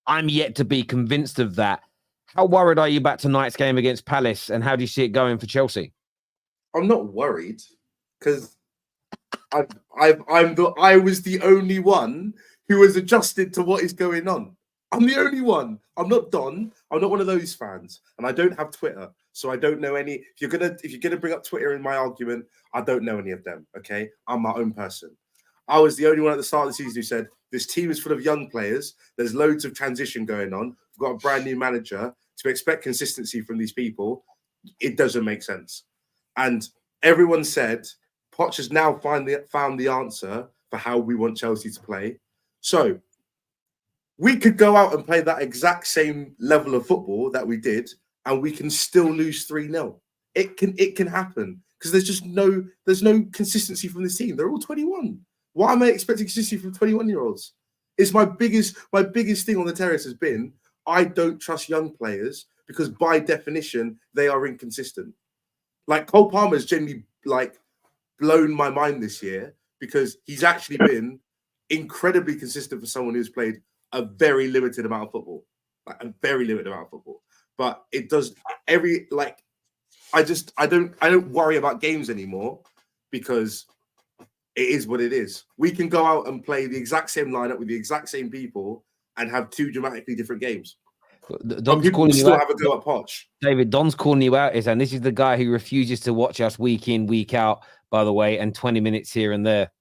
I'm yet to be convinced of that. How worried are you about tonight's game against Palace, and how do you see it going for Chelsea? I'm not worried, because I was the only one who was adjusted to what is going on. I'm the only one. I'm not Don. I'm not one of those fans, and I don't have Twitter, so I don't know any. If you're gonna bring up Twitter in my argument, I don't know any of them. Okay, I'm my own person. I was the only one at the start of the season who said this team is full of young players. There's loads of transition going on. We've got a brand new manager. To expect consistency from these people, it doesn't make sense. And everyone said Poch has now found the answer for how we want Chelsea to play. So we could go out and play that exact same level of football that we did, and we can still lose 3-0. It can happen, because there's no consistency from this team. They're all 21. Why am I expecting consistency from 21-year-olds? It's my biggest thing on the terrace has been, I don't trust young players, because by definition they are inconsistent. Like Cole Palmer's generally blown my mind this year, because he's actually been incredibly consistent for someone who's played a very limited amount of football, But it does I don't worry about games anymore, because it is what it is. We can go out and play the exact same lineup with the exact same people and have 2 dramatically different games. Don's calling you out. Have a go at Poch. David, Don's calling you out, and this is the guy who refuses to watch us week in, week out, by the way, and 20 minutes here and there.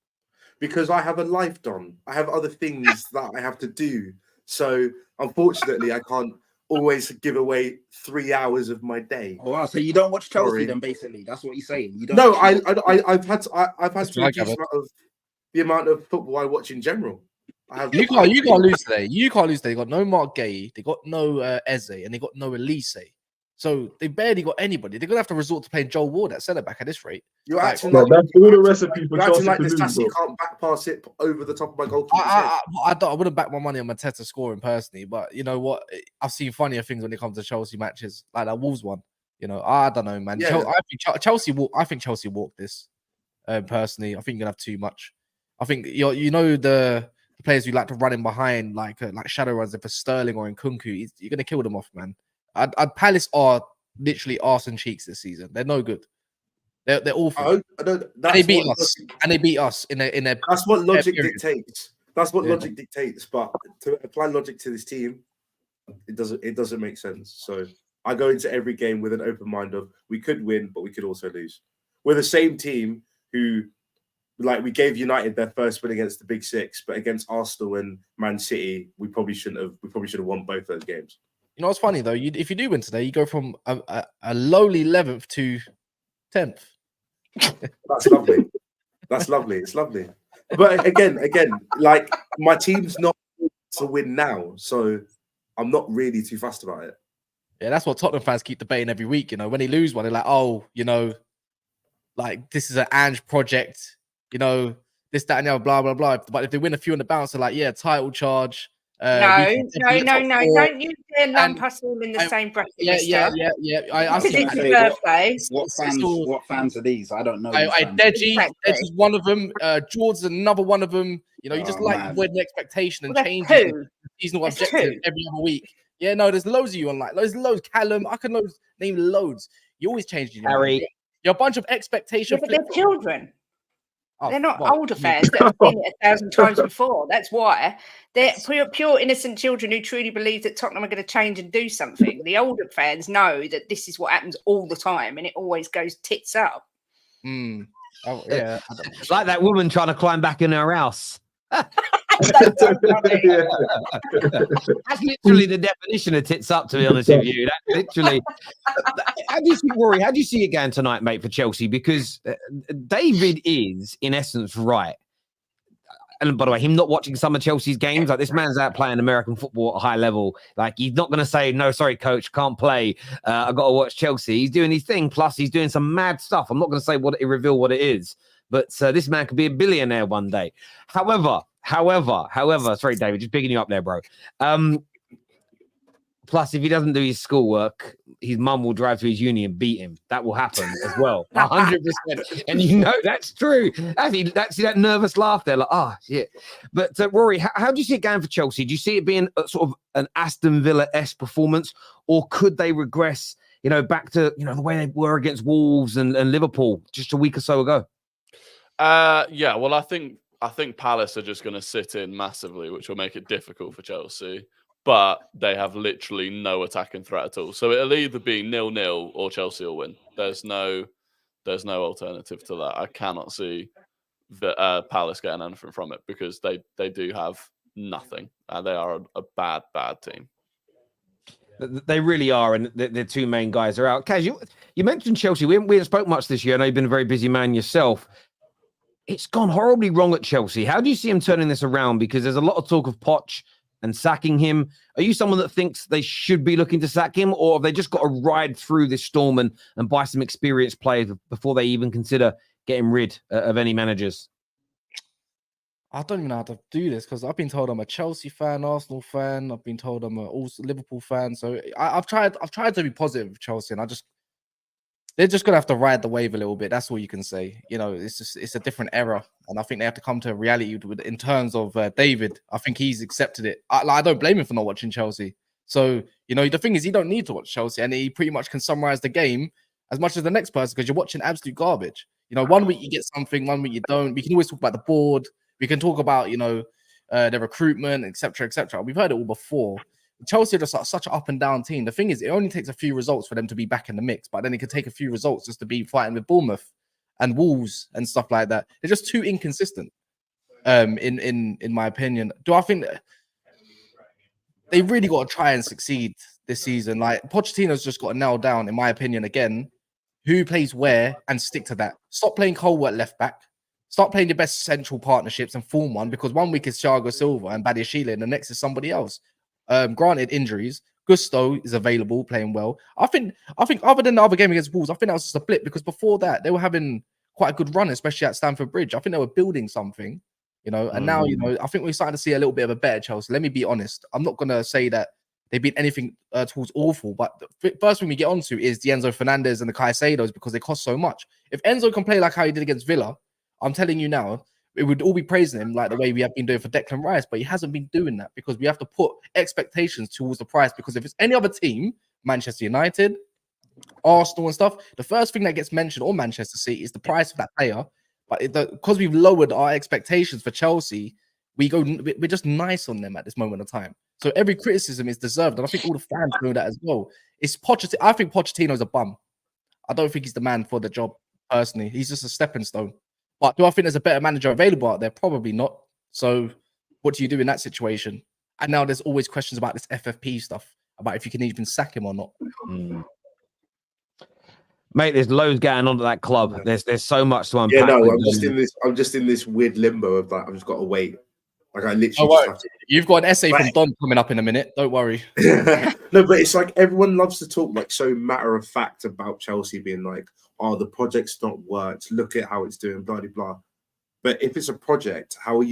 Because I have a life, Don. I have other things that I have to do. So unfortunately, I can't always give away 3 hours of my day. Oh, wow. So you don't watch Chelsea then, basically? That's what you're saying? You don't? No, I've had to reduce the amount of football I watch in general. You can't lose today. You can't lose today. They got no Mark Gay, they got no Eze, and they got no Elise. So they barely got anybody. They're gonna have to resort to playing Joel Ward at centre back at this rate. You're acting that's all the recipe for Chelsea like to this lose, Tassie can't back pass it over the top of my goalkeeper's head. I wouldn't back my money on Mateta scoring personally, but you know what? I've seen funnier things when it comes to Chelsea matches, like that Wolves one. You know, I don't know, man. Yeah. I think Chelsea walked this. Personally, I think you're gonna have too much. I think the players who like to run in behind, like shadow runs, if it's Sterling or in Kunku, you're gonna kill them off, man. Palace are literally arse and cheeks this season. They're no good. They're awful. They beat us in a. That's what logic dictates. That's what logic dictates. But to apply logic to this team, it doesn't make sense. So I go into every game with an open mind of we could win, but we could also lose. We're the same team who like we gave United their first win against the Big Six, but against Arsenal and Man City, we probably shouldn't have. We probably should have won both those games. You know what's funny though? If you do win today, you go from a lowly 11th to 10th. That's lovely. That's lovely. It's lovely. But again, like my team's not to win now, so I'm not really too fussed about it. Yeah, that's what Tottenham fans keep debating every week. You know, when they lose one, they're like, "Oh, you know, like this is an Ange project." You know, this, that, and the other, blah blah blah. But if they win a few on the bounce, they're like, "Yeah, title charge." No. Don't you dare lump us all in the same bracket. Yeah. I see see. Birthday. What fans are these? I don't know. Deji is one of them. George's another one of them. You know, you just like avoiding expectation and changing the seasonal objective every other week. Yeah, no, there's loads of you on like there's loads. Callum, I can name loads. You always changing. Harry, you're a bunch of expectation. Yeah, but they're children. They're not older fans that have seen it 1,000 times before. That's why they're pure innocent children who truly believe that Tottenham are going to change and do something. The older fans know that this is what happens all the time, and it always goes tits up. Oh, yeah, it's like that woman trying to climb back in her house. That's so funny. That's literally the definition of tits up, to be honest with you. That's literally. How do you see, Rory? How do you see it going tonight, mate, for Chelsea? Because David is, in essence, right. And by the way, him not watching some of Chelsea's games, like this man's out playing American football at a high level. Like he's not going to say, "No, sorry, coach, can't play. I got to watch Chelsea." He's doing his thing. Plus, he's doing some mad stuff. I'm not going to say reveal what it is, but this man could be a billionaire one day. However, sorry, David, just picking you up there, bro. Plus, if he doesn't do his schoolwork, his mum will drive to his uni and beat him. That will happen as well, 100%. And you know that's true. That's that nervous laugh there, like, shit. But Rory, how do you see it going for Chelsea? Do you see it being sort of an Aston Villa-esque performance, or could they regress, back to the way they were against Wolves and Liverpool just a week or so ago? Yeah. Well, I think Palace are just going to sit in massively, which will make it difficult for Chelsea. But they have literally no attacking threat at all. So it'll either be 0-0 or Chelsea will win. There's no alternative to that. I cannot see the Palace getting anything from it because they do have nothing. They are a bad team. They really are, and the two main guys are out. Kaz, you mentioned Chelsea. We haven't spoke much this year. I know you've been a very busy man yourself. It's gone horribly wrong at Chelsea. How do you see him turning this around? Because there's a lot of talk of Poch and sacking him. Are you someone that thinks they should be looking to sack him, or have they just got to ride through this storm and buy some experienced players before they even consider getting rid of any managers? I don't even know how to do this because I've been told I'm a Chelsea fan, Arsenal fan. I've been told I'm also Liverpool fan. So I've tried to be positive with Chelsea, and they're just gonna have to ride the wave a little bit. That's all you can say. It's a different era, and I think they have to come to reality in terms of David. I think he's accepted it. I don't blame him for not watching Chelsea. So the thing is, you don't need to watch Chelsea, and he pretty much can summarize the game as much as the next person because you're watching absolute garbage. 1 week you get something, 1 week you don't. We can always talk about the board. We can talk about the recruitment, etc., etc. We've heard it all before. Chelsea are just such an up and down team. The thing is, it only takes a few results for them to be back in the mix, but then it could take a few results just to be fighting with Bournemouth and Wolves and stuff like that. They're just too inconsistent, in my opinion. Do I think they really got to try and succeed this season? Like Pochettino's just got to nail down, in my opinion, again, who plays where and stick to that. Stop playing Colwell at left back. Start playing your best central partnerships and form one because 1 week is Thiago Silva and Badiashile and the next is somebody else. Granted injuries, Gusto is available, playing well. I think other than the other game against Wolves, I think that was just a blip because before that they were having quite a good run, especially at Stamford Bridge. I think they were building something, and now I think we're starting to see a little bit of a better Chelsea. Let me be honest. I'm not gonna say that they've been anything towards awful, but the first thing we get onto is the Enzo Fernandez and the Caicedos because they cost so much. If Enzo can play like how he did against Villa, I'm telling you now, it would all be praising him like the way we have been doing for Declan Rice, but he hasn't been doing that because we have to put expectations towards the price. Because if it's any other team, Manchester United, Arsenal and stuff, the first thing that gets mentioned, or Manchester City, is the price of that player. But because we've lowered our expectations for Chelsea, we're just nice on them at this moment of time. So every criticism is deserved, and I think all the fans know that as well. I think Pochettino's a bum. I don't think he's the man for the job personally. He's just a stepping stone. But do I think there's a better manager available out there? Probably not. So what do you do in that situation? And now there's always questions about this FFP stuff, about if you can even sack him or not. Mate, there's loads going on at that club. Yeah. There's so much to unpack. Yeah, no, with I'm just in this weird limbo of that. I've just got to wait. Like I literally Don't just worry. have to. You've got an essay from Don coming up in a minute. Don't worry. No, but it's like everyone loves to talk like so matter of fact about Chelsea being like, oh, the project's not worked. Look at how it's doing, blah blah blah. But if it's a project, how are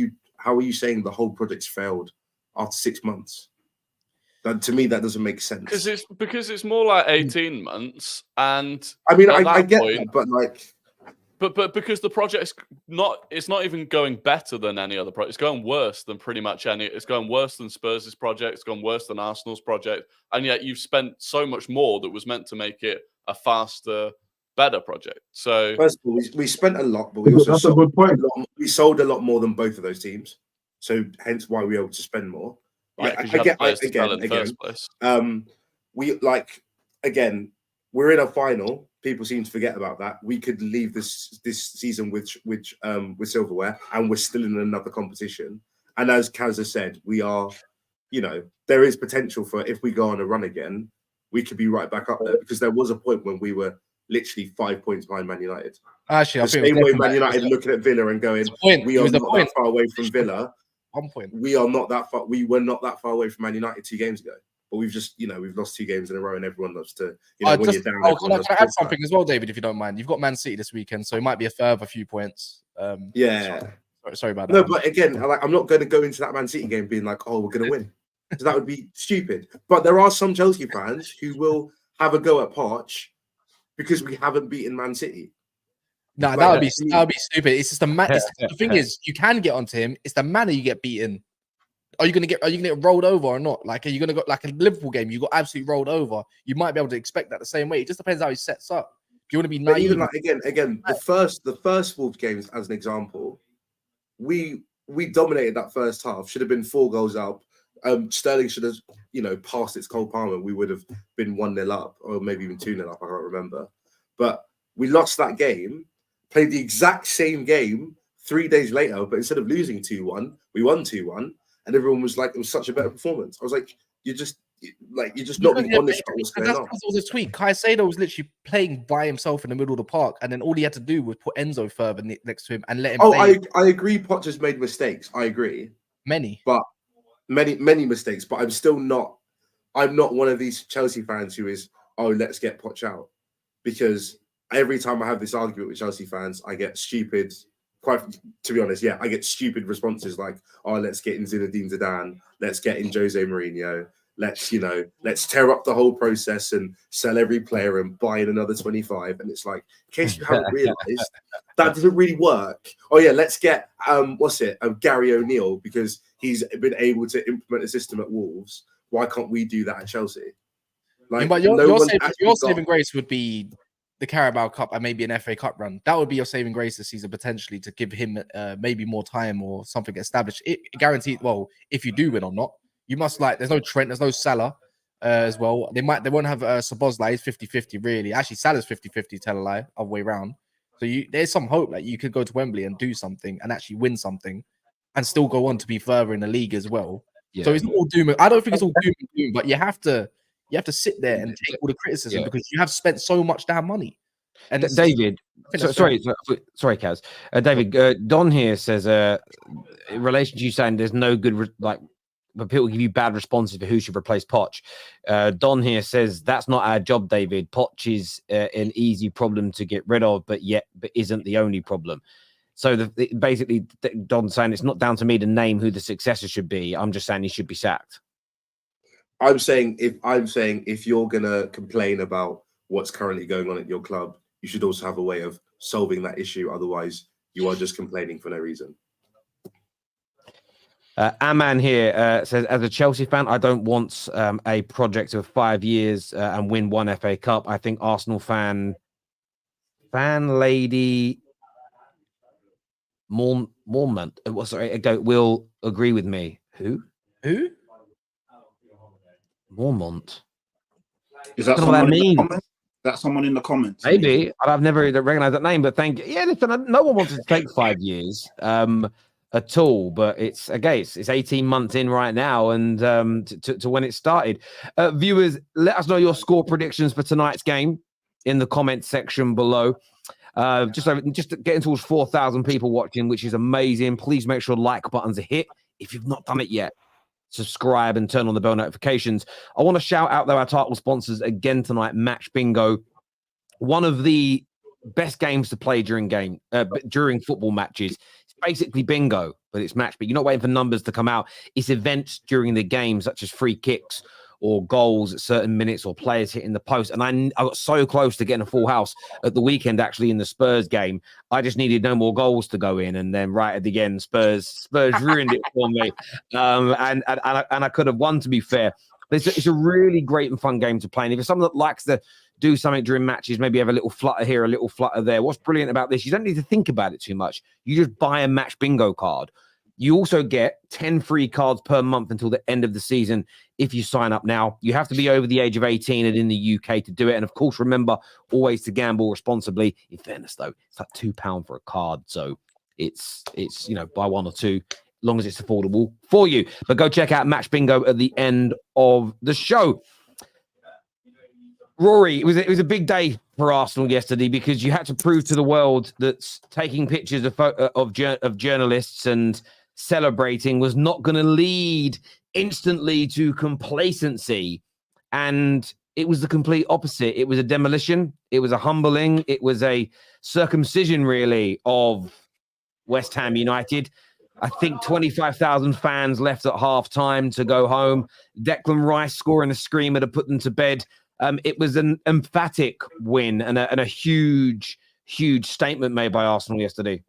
you saying the whole project's failed after 6 months? That, to me, that doesn't make sense. Because it's more like 18 months, and I mean, I get that, but like. But because the project's it's not even going better than any other project. It's going worse than pretty much any. It's going worse than Spurs' project. It's gone worse than Arsenal's project. And yet you've spent so much more that was meant to make it a faster, better project. So first of all, we spent a lot, but we also That's a good point. We sold a lot more than both of those teams. So hence why we were able to spend more. yeah, I get again. We like again. We're in a final. People seem to forget about that. We could leave this season with silverware, and we're still in another competition. And as Kaz has said, we are, there is potential for if we go on a run again, we could be right back up there because there was a point when we were literally 5 points behind Man United. Actually, the same way Man United looking at Villa and going, we are not that far away from Villa. 1 point. We are not that far. We were not that far away from Man United 2 games ago. But we've just, we've lost 2 games in a row, and everyone loves to, when you're down. Can I add something as well, David, if you don't mind? You've got Man City this weekend, so it might be a further few points. Sorry about that. No, but again, I'm not going to go into that Man City game being like, oh, we're going to win. So that would be stupid. But there are some Chelsea fans who will have a go at Poch because we haven't beaten Man City. No, that would be stupid. It's just the thing is, you can get onto him. It's the manner you get beaten. Are you gonna get rolled over or not? Like, are you gonna go like a Liverpool game? You got absolutely rolled over. You might be able to expect that the same way. It just depends how he sets up. Do you want to be naive? Even like again, the first Wolves games as an example, we dominated that first half. Should have been 4 goals up. Sterling should have passed its Cole Palmer. We would have been 1-0 up, or maybe even 2-0 up. I can't remember. But we lost that game. Played the exact same game 3 days later, but instead of losing 2-1, we won 2-1. And everyone was like, it was such a better performance. I was like, you're just not being honest about what's going on. That was a tweet. Caicedo was literally playing by himself in the middle of the park, and then all he had to do was put Enzo further next to him and let him play. I agree. Poch has made mistakes. I agree. Many mistakes. But I'm not one of these Chelsea fans who is, oh, let's get Poch out. Because every time I have this argument with Chelsea fans, I get stupid. To be honest, I get stupid responses like, "Oh, let's get in Zinedine Zidane, let's get in Jose Mourinho, let's tear up the whole process and sell every player and buy in another 25." And it's like, in case you haven't realised, that doesn't really work. Oh yeah, let's get Gary O'Neill because he's been able to implement a system at Wolves. Why can't we do that at Chelsea? Like, but your saving grace would be the Carabao Cup and maybe an FA Cup run. That would be your saving grace this season, potentially, to give him maybe more time or something established. It guaranteed. Well, if you do win or not, you must there's no Trent, there's no Salah as well. They won't have Szoboszlai. He's 50-50 really. Actually, Salah's 50-50. Tell a lie, other way around. So there's some hope that you could go to Wembley and do something and actually win something, and still go on to be further in the league as well. Yeah. So it's not all doom. I don't think it's all doom and gloom, but you have to sit there and take all the criticism because you have spent so much damn money. And David, sorry, Kaz. David, Don here says, in relation to you saying there's no good, but people give you bad responses for who should replace Poch. Don here says that's not our job, David. Poch is an easy problem to get rid of, but isn't the only problem. So basically, Don's saying it's not down to me to name who the successor should be. I'm just saying he should be sacked. I'm saying if you're gonna complain about what's currently going on at your club, you should also have a way of solving that issue. Otherwise, you are just complaining for no reason. Aman here says, as a Chelsea fan, I don't want a project of 5 years and win 1 FA Cup. I think Arsenal fan lady Mormont will agree with me. Who? Mormont. Is that what that means? that someone in the comments? Maybe. I've never recognized that name, but thank you. Yeah, listen, no one wanted to take 5 years at all, but it's 18 months in right now, and to when it started. Viewers, let us know your score predictions for tonight's game in the comments section below. Just getting towards 4,000 people watching, which is amazing. Please make sure like buttons are hit if you've not done it yet. Subscribe and turn on the bell notifications. I want to shout out though our title sponsors again tonight, Match Bingo. One of the best games to play during football matches. It's basically bingo, but it's match. But you're not waiting for numbers to come out. It's events during the game, such as free kicks or goals at certain minutes or players hitting the post. And I got so close to getting a full house at the weekend, actually, in the Spurs game. I just needed no more goals to go in. And then right at the end, Spurs ruined it for me. And I could have won, to be fair. But it's a really great and fun game to play. And if you're someone that likes to do something during matches, maybe have a little flutter here, a little flutter there. What's brilliant about this, you don't need to think about it too much. You just buy a Match Bingo card. You also get 10 free cards per month until the end of the season if you sign up now. You have to be over the age of 18 and in the UK to do it. And of course, remember always to gamble responsibly. In fairness, though, it's like £2 for a card. So it's buy one or two, as long as it's affordable for you. But go check out Match Bingo at the end of the show. Rory, it was a big day for Arsenal yesterday because you had to prove to the world that taking pictures of journalists and celebrating was not going to lead instantly to complacency. And it was the complete opposite. It was a demolition. It was a humbling. It was a circumcision, really, of West Ham United. I think 25,000 fans left at half-time to go home. Declan Rice scoring a screamer to put them to bed. It was an emphatic win and a huge, huge statement made by Arsenal yesterday.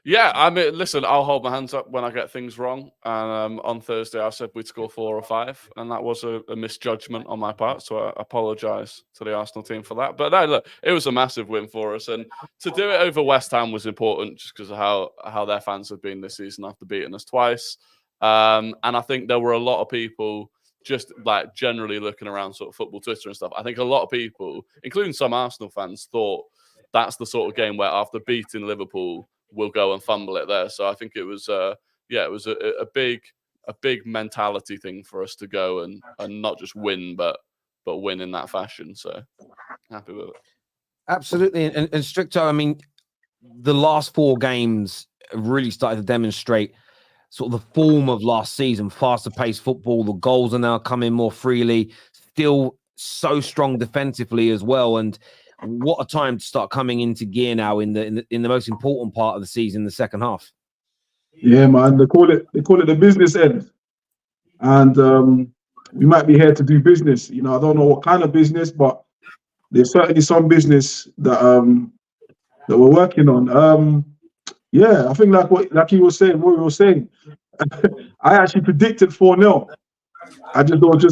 Yeah, I mean, listen, I'll hold my hands up when I get things wrong. And on Thursday, I said we'd score 4 or 5, and that was a misjudgment on my part. So I apologise to the Arsenal team for that. But no, look, it was a massive win for us, and to do it over West Ham was important just because of how their fans have been this season after beating us twice. And I think there were a lot of people just like generally looking around sort of football Twitter and stuff. I think a lot of people, including some Arsenal fans, thought that's the sort of game where after beating Liverpool, we'll go and fumble it there. So I think it was a big mentality thing for us to go and not just win, but win in that fashion. So happy with it. Absolutely. And Strico, I mean, the last 4 games really started to demonstrate sort of the form of last season, faster paced football. The goals are now coming more freely, still so strong defensively as well. And what a time to start coming into gear now in the most important part of the season, the second half. Yeah, man. They call it the business end, and we might be here to do business. I don't know what kind of business, but there's certainly some business that we're working on. Yeah, I think like he was saying, what we were saying. I actually predicted 4-0. I just thought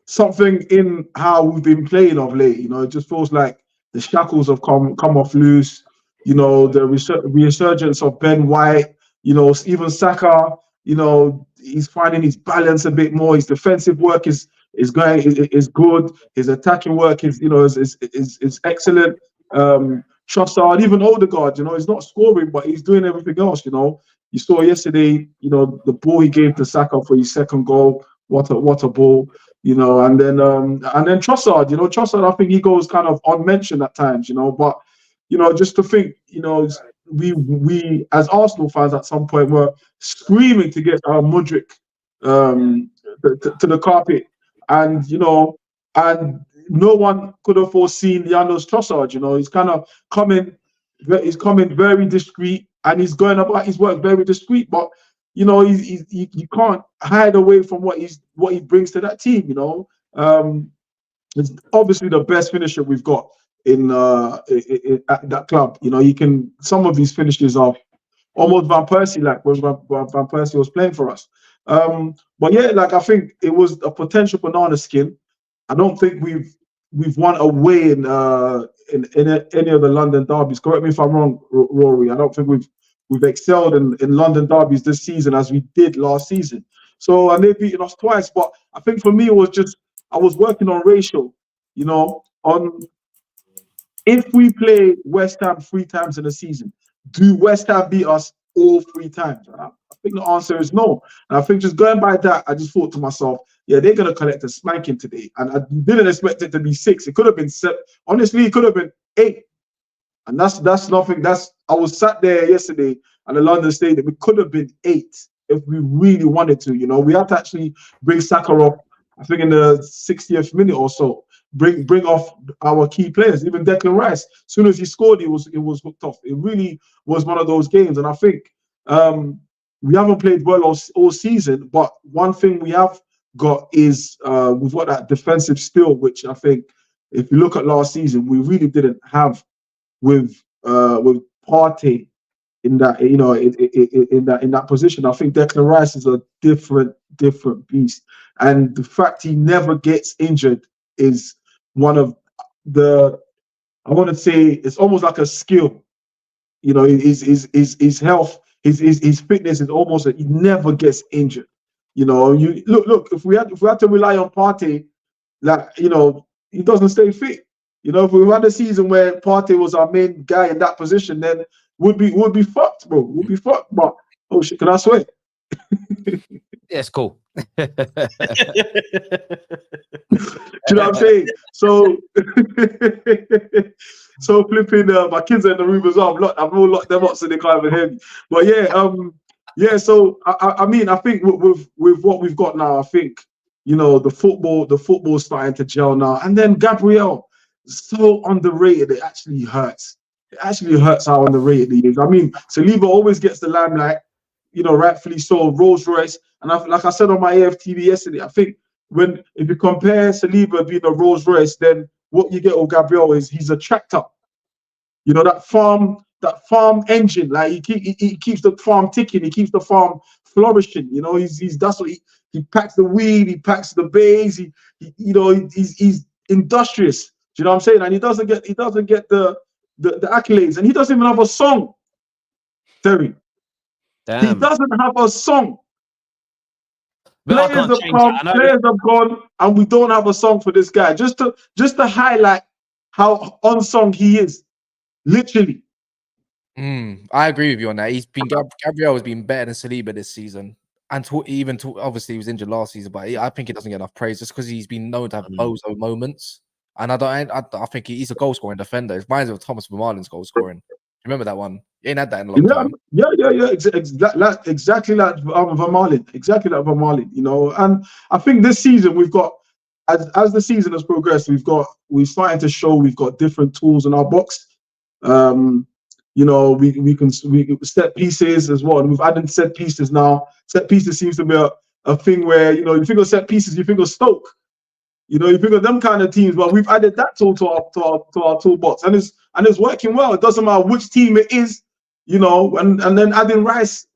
something in how we've been playing of late. It just feels like the shackles have come off loose. The resurgence of Ben White. Even Saka. He's finding his balance a bit more. His defensive work is good. His attacking work is excellent. Trossard, even Odegaard, he's not scoring, but he's doing everything else. You saw yesterday, the ball he gave to Saka for his second goal. What a ball. And then Trossard, Trossard, I think he goes kind of unmentioned at times, but just to think, we as Arsenal fans at some point were screaming to get Mudryk to the carpet, and and no one could have foreseen Janos Trossard. He's kind of coming very discreet, and he's going about his work very discreet, but you can't hide away from what he brings to that team. It's obviously the best finisher we've got in at that club. Some of these finishes are almost Van Persie like when Van Persie was playing for us. But yeah, I think it was a potential banana skin. I don't think we've won away in any of the London derbies. Correct me if I'm wrong, Rory. I don't think we've excelled in London derbies this season as we did last season. So, and they've beaten us twice. But I think for me, it was just I was working on ratio. On if we play West Ham 3 times in a season, do West Ham beat us all 3 times? I think the answer is no. And I think just going by that, I just thought to myself, yeah, they're going to collect a spanking today. And I didn't expect it to be 6. It could have been 7. Honestly, it could have been 8. And that's nothing. I was sat there yesterday at the London Stadium. It could have been 8 if we really wanted to. You know, we had to actually bring Saka off, I think in the 60th minute or so. Bring off our key players. Even Declan Rice, as soon as he scored, it was hooked off. It really was one of those games. And I think we haven't played well all season, but one thing we have got is we've got that defensive still, which I think if you look at last season, we really didn't have with Partey in that, you know, in that position. I think Declan Rice is a different beast, and the fact he never gets injured is one of the, I want to say, it's almost like a skill. You know, his health, his fitness is almost he never gets injured. You know, you look if we had to rely on Partey, like, you know, he doesn't stay fit. You know, if we had a season where Partey was our main guy in that position, then we'd be fucked, bro. We'd be fucked. But oh shit, can I swear? Yeah, it's cool. Do you know what I'm saying? So, so flipping. My kids are in the room as well. I've all locked them up so they can't even hear me. But yeah, So I mean, I think with what we've got now, I think, you know, the football's starting to gel now. And then Gabriel, so underrated. It actually hurts. It actually hurts how underrated he is. I mean, Saliba always gets the limelight, you know, rightfully so. Rolls Royce, and like I said on my AFTV yesterday, I think if you compare Saliba being a Rolls Royce, then what you get with Gabriel is he's a tractor. You know, that farm engine, like he keeps the farm ticking, he keeps the farm flourishing. You know, that's what he packs the weed, he packs the bays, he's industrious. Do you know what I'm saying? And he doesn't get the accolades, and he doesn't even have a song. Terry. Damn. He doesn't have a song. But Players have come, players have gone, and we don't have a song for this guy. Just to highlight how unsung he is, literally. I agree with you on that. Gabriel has been better than Saliba this season, and obviously he was injured last season, but I think he doesn't get enough praise just because he's been known to have bozo moments. And I think he's a goal scoring defender. It reminds me of Thomas Vermaelen's goal scoring. Remember that one? He ain't had that in a long time. Yeah. Exactly like Vermaelen. Exactly like Vermaelen, you know. And I think this season we've got, as the season has progressed, we're starting to show we've got different tools in our box. You know, we can set pieces as well. And we've added set pieces now. Set pieces seems to be a thing where, you know, you think of set pieces, you think of Stoke. You know, you think of them kind of teams, but we've added that tool to our toolbox, and it's working well. It doesn't matter which team it is, you know, and then adding Rice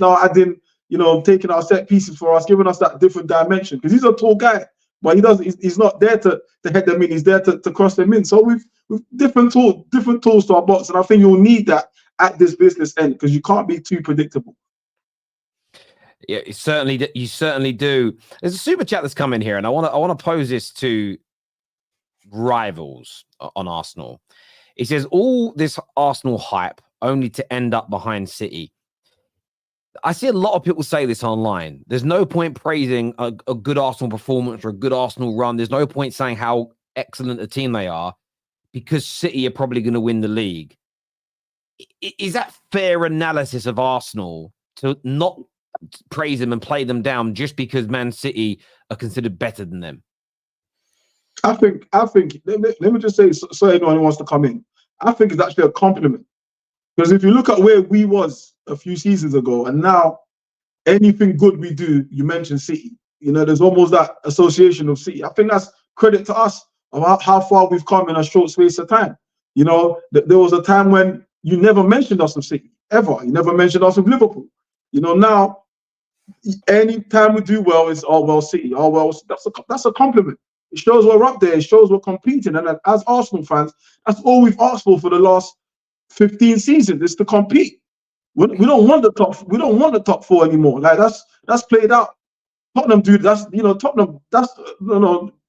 now, adding, you know, taking our set pieces for us, giving us that different dimension, because he's a tall guy, but he's not there to head them in, he's there to cross them in. So we've different tools to our box, and I think you'll need that at this business end, because you can't be too predictable. Yeah, you certainly do. There's a super chat that's come in here, and I want to pose this to rivals on Arsenal. It says all this Arsenal hype only to end up behind City. I see a lot of people say this online. There's no point praising a good Arsenal performance or a good Arsenal run. There's no point saying how excellent a team they are, because City are probably going to win the league. Is that fair analysis of Arsenal to not praise them and play them down just because Man City are considered better than them? I think. Let me just say, so anyone who wants to come in, I think it's actually a compliment, because if you look at where we was a few seasons ago, and now anything good we do, you mention City. You know, there's almost that association of City. I think that's credit to us about how far we've come in a short space of time. You know, there was a time when you never mentioned us with City ever. You never mentioned us with Liverpool. You know, now any time we do well, it's City. That's a compliment. It shows we're up there. It shows we're competing. And as Arsenal fans, that's all we've asked for the last 15 seasons, is to compete. We don't want the top. We don't want the top 4 anymore. Like that's played out. Tottenham, dude. Tottenham.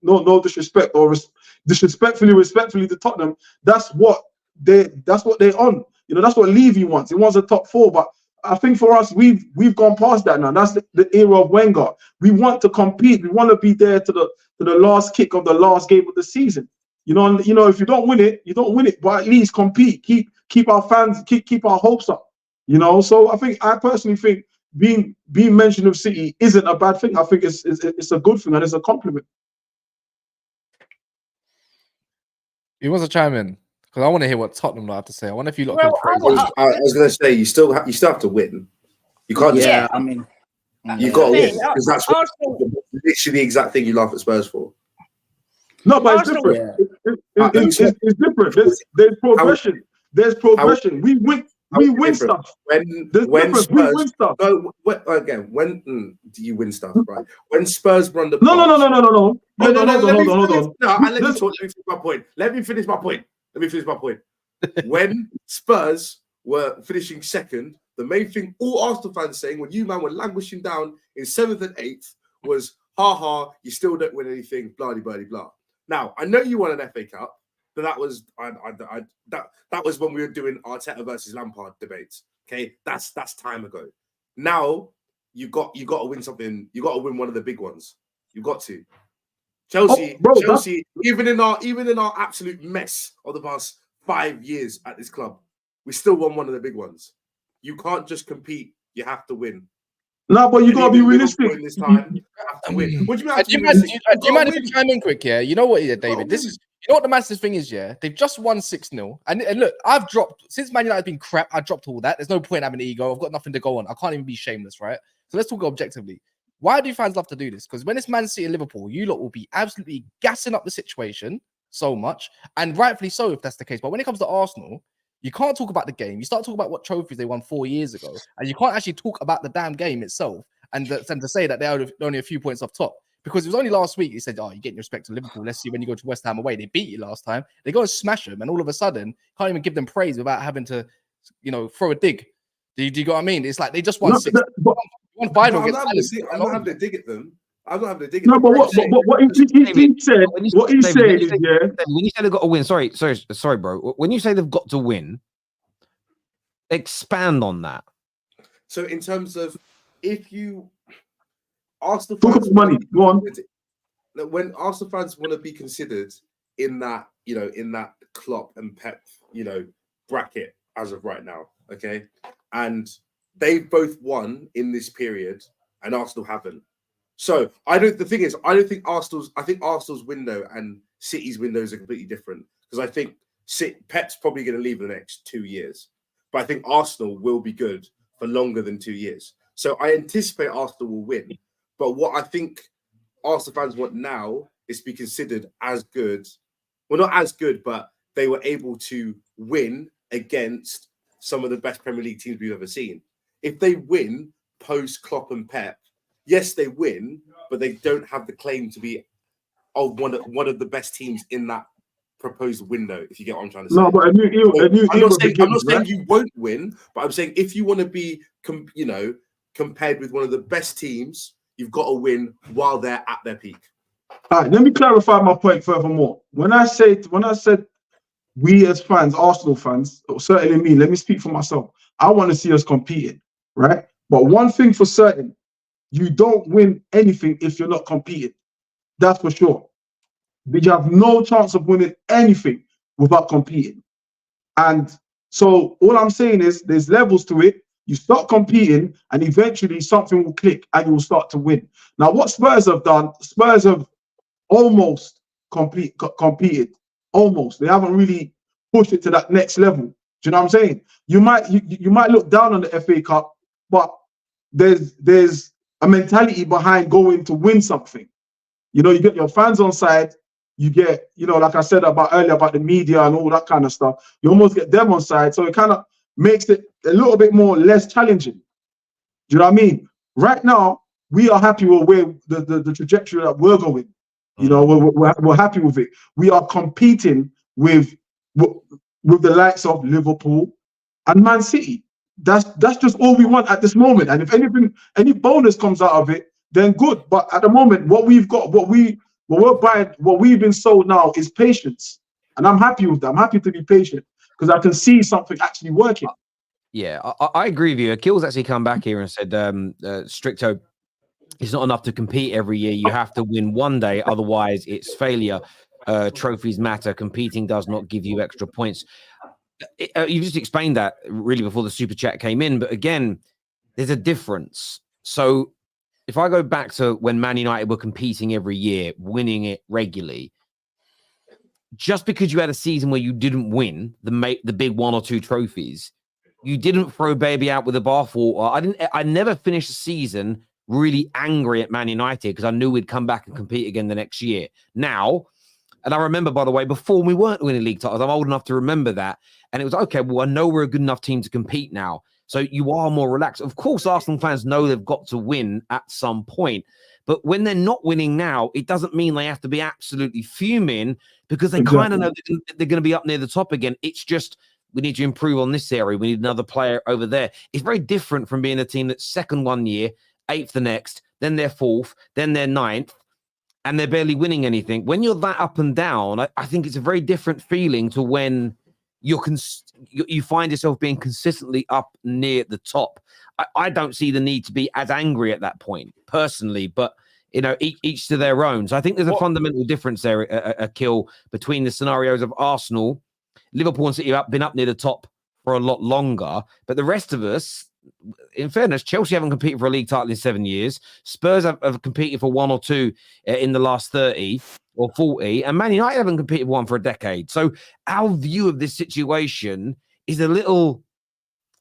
no disrespect or respectfully to Tottenham. That's what they're on. You know, that's what Levy wants. He wants a top 4, but I think for us, we've gone past that now. That's the era of Wenger. We want to compete. We want to be there to the last kick of the last game of the season. You know, if you don't win it, you don't win it. But at least compete. Keep our fans, keep our hopes up. You know, so I personally think being mentioned of City isn't a bad thing. I think it's a good thing and it's a compliment. He wants to chime in because I want to hear what Tottenham have to say. I wonder if you lot Well, can praise him. I was going to say you still have to win. You can't. Yeah, I mean, you've got to win thing, because that's literally the exact thing you laugh at Spurs for. No, but it's Arsenal- different. It's different. There's progression. There's progression. We win stuff. When We Spurs win stuff. no, when do you win stuff, right? When Spurs run the No. Hold on. Let me finish my point. Let me finish my point. When Spurs were finishing second, the main thing all Arsenal fans saying when you man were languishing down in 7th and 8th was, "Ha, you still don't win anything." Blah blah blah. Now I know you won an FA Cup, but that was that was when we were doing Arteta versus Lampard debates. Okay, that's time ago. Now you got to win something. You got to win one of the big ones. You got to. Chelsea, even in our absolute mess of the past 5 years at this club, we still won one of the big ones. You can't just compete. You have to win. No, but you got to be realistic. This time, you have to win. What do you mean? Do you mind if you chime in quick? Yeah, you know what, David? This is. You know what the massive thing is, yeah? They've just won 6-0. And look, I've dropped, since Man United has been crap, I dropped all that. There's no point having an ego. I've got nothing to go on. I can't even be shameless, right? So let's talk objectively. Why do fans love to do this? Because when it's Man City and Liverpool, you lot will be absolutely gassing up the situation so much. And rightfully so, if that's the case. But when it comes to Arsenal, you can't talk about the game. You start talking about what trophies they won 4 years ago. And you can't actually talk about the damn game itself and to say that they're only a few points off top. Because it was only last week he said, "Oh, you're getting respect to Liverpool. Let's see when you go to West Ham away. They beat you last time. They go and smash them, and all of a sudden can't even give them praise without having to, throw a dig." Do you get what I mean? It's like they just won 6. One final I'm against not having to dig at them. I'm not having to dig at No, them. but what he said, what he said is, yeah. When you say they've got to win, sorry, bro. When you say they've got to win, expand on that. So in terms of if you Arsenal Talk fans about money. Go on. When Arsenal fans want to be considered in that, in that Klopp and Pep, bracket as of right now, okay, and they've both won in this period, and Arsenal haven't. So I think Arsenal's window and City's windows are completely different because I think Pep's probably going to leave in the next 2 years, but I think Arsenal will be good for longer than 2 years. So I anticipate Arsenal will win. But what I think Arsenal fans want now is to be considered as good. Well, not as good, but they were able to win against some of the best Premier League teams we've ever seen. If they win post Klopp and Pep, yes, they win, but they don't have the claim to be one of the best teams in that proposed window, if you get what I'm trying to say. No, but I'm not saying you won't win, but I'm saying if you want to be, compared with one of the best teams, you've got to win while they're at their peak. All right, let me clarify my point furthermore. When I said we as fans, Arsenal fans, or certainly me, let me speak for myself. I want to see us competing, right? But one thing for certain, you don't win anything if you're not competing. That's for sure. But you have no chance of winning anything without competing. And so all I'm saying is there's levels to it. You start competing and eventually something will click and you will start to win. Now, what Spurs have done, Spurs have almost competed. Almost. They haven't really pushed it to that next level. Do you know what I'm saying? You might look down on the FA Cup, but there's a mentality behind going to win something. You get your fans on side. You get, like I said earlier about the media and all that kind of stuff. You almost get them on side. So it kind of makes it a little bit less challenging. Do you know what I mean? Right now, we are happy with where the trajectory that we're going. We're happy with it. We are competing with the likes of Liverpool and Man City. That's just all we want at this moment. And if any bonus comes out of it, then good. But at the moment, what we've got, what we what we've been sold now is patience, and I'm happy with that. I'm happy to be patient because I can see something actually working. Yeah, I agree with you. Akil's actually come back here and said, Stricto, it's not enough to compete every year. You have to win one day, otherwise it's failure. Trophies matter. Competing does not give you extra points. You just explained that really before the super chat came in, but again, there's a difference. So if I go back to when Man United were competing every year, winning it regularly, just because you had a season where you didn't win the big 1 or 2 trophies, you didn't throw baby out with the bathwater. I never finished the season really angry at Man United because I knew we'd come back and compete again the next year. Now, and I remember, by the way, before we weren't winning league titles, I'm old enough to remember that. And it was, okay, well, I know we're a good enough team to compete now. So you are more relaxed. Of course, Arsenal fans know they've got to win at some point. But when they're not winning now, it doesn't mean they have to be absolutely fuming because they kind of know they're going to be up near the top again. It's just, we need to improve on this area. We need another player over there. It's very different from being a team that's second one year, 8th the next, then they're 4th, then they're 9th, and they're barely winning anything. When you're that up and down, I think it's a very different feeling to when you find yourself being consistently up near the top. I don't see the need to be as angry at that point, personally, but each to their own. So I think there's a fundamental difference there, a kill between the scenarios of Arsenal. Liverpool and City have been up near the top for a lot longer, but the rest of us, in fairness, Chelsea haven't competed for a league title in 7 years. Spurs have competed for 1 or 2 in the last 30 or 40, and Man United haven't competed for one for a decade. So our view of this situation is a little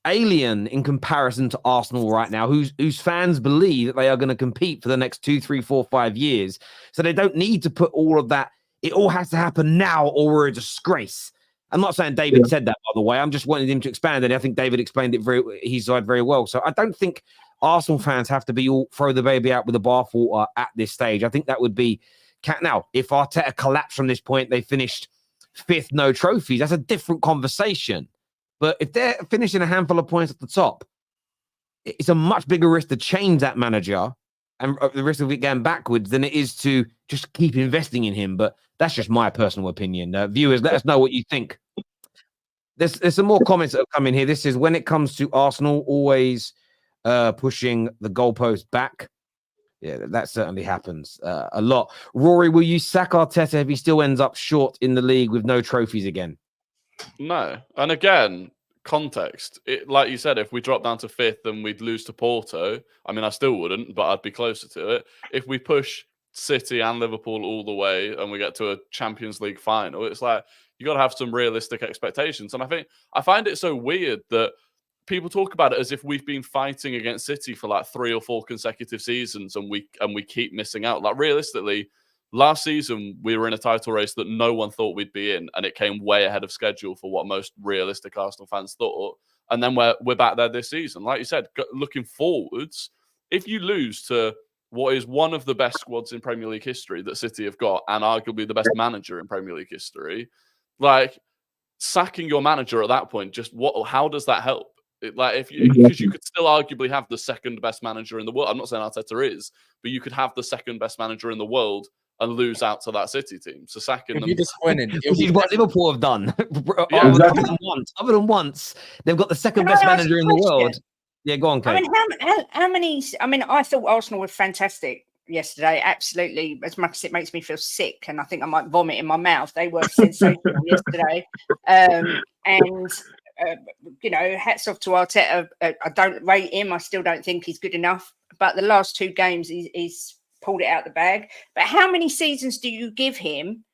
alien in comparison to Arsenal right now, whose fans believe that they are going to compete for the next 2, 3, 4, 5 years. So they don't need to put all of that. It all has to happen now or we're a disgrace. I'm not saying David said that, by the way. I'm just wanting him to expand, and I think David explained it his side very well. So I don't think Arsenal fans have to be all throw the baby out with the bathwater at this stage. I think that would be now. If Arteta collapsed from this point, they finished 5th, no trophies. That's a different conversation. But if they're finishing a handful of points at the top, it's a much bigger risk to change that manager and the risk of it going backwards than it is to just keep investing in him. But that's just my personal opinion. Viewers, let us know what you think. There's some more comments that have come in here. This is when it comes to Arsenal, always pushing the goalpost back. Yeah, that certainly happens a lot. Rory, will you sack Arteta if he still ends up short in the league with no trophies again? No. And again, context. Like you said, if we drop down to 5th and we'd lose to Porto, I mean, I still wouldn't, but I'd be closer to it. If we push City and Liverpool all the way and we get to a Champions League final, it's like you got to have some realistic expectations. And I find it so weird that people talk about it as if we've been fighting against City for like 3 or 4 consecutive seasons and we keep missing out. Like realistically, last season we were in a title race that no one thought we'd be in, and it came way ahead of schedule for what most realistic Arsenal fans thought. And then we're back there this season. Like you said, looking forwards, if you lose to what is one of the best squads in Premier League history that City have got, and arguably the best manager in Premier League history, like sacking your manager at that point, how does that help? Because you could still arguably have the second best manager in the world. I'm not saying Arteta is, but you could have the second best manager in the world and lose out to that City team. So sacking them, which is what Liverpool have done. Yeah, other than once, they've got the second best manager in the world. Yeah, go on, Kate. I mean, how many? I mean, I thought Arsenal were fantastic yesterday. Absolutely, as much as it makes me feel sick, and I think I might vomit in my mouth. They were sensational yesterday, and hats off to Arteta. I don't rate him. I still don't think he's good enough. But the last 2 games, he's pulled it out the bag. But how many seasons do you give him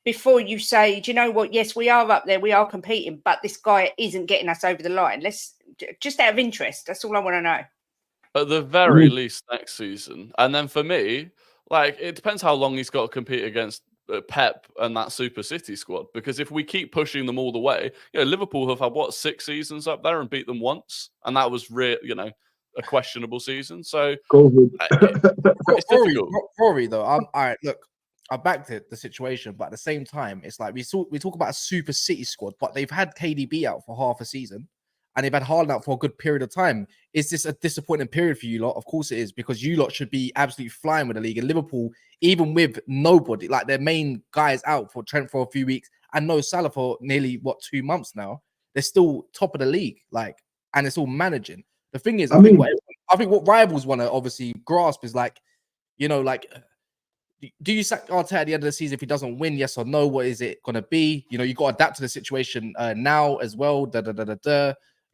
before you say, do you know what? Yes, we are up there. We are competing, but this guy isn't getting us over the line. Let's just out of interest. That's all I want to know. At the very least next season. And then for me, like, it depends how long he's got to compete against Pep and that Super City squad. Because if we keep pushing them all the way, Liverpool have had 6 seasons up there and beat them once, and that was a questionable season. So Rory, though, all right. Look, I backed it, the situation, but at the same time, it's like we talk about a Super City squad, but they've had KDB out for half a season, and they've had Haaland out for a good period of time. Is this a disappointing period for you lot? Of course it is, because you lot should be absolutely flying with the league. And Liverpool, even with nobody, like their main guys out for Trent for a few weeks and no Salah for nearly 2 months now, they're still top of the league, like, and it's all managing. The thing is, I think what rivals want to obviously grasp is like, you know, like, do you sack Arteta at the end of the season if he doesn't win? Yes or no? What is it going to be? You know, you got to adapt to the situation now as well.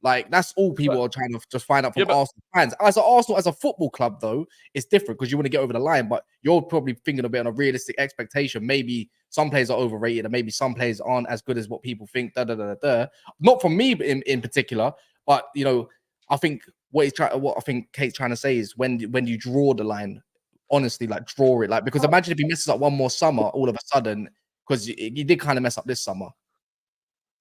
Like, that's all people are trying to just find out from Arsenal fans. As a football club, though, it's different because you want to get over the line, but you're probably thinking a bit on a realistic expectation. Maybe some players are overrated and maybe some players aren't as good as what people think. Not from me in particular, but, you know, I think what I think Kate's trying to say is when you draw the line, honestly, like, draw it. Like, because imagine if he messes up one more summer all of a sudden, because you did kind of mess up this summer.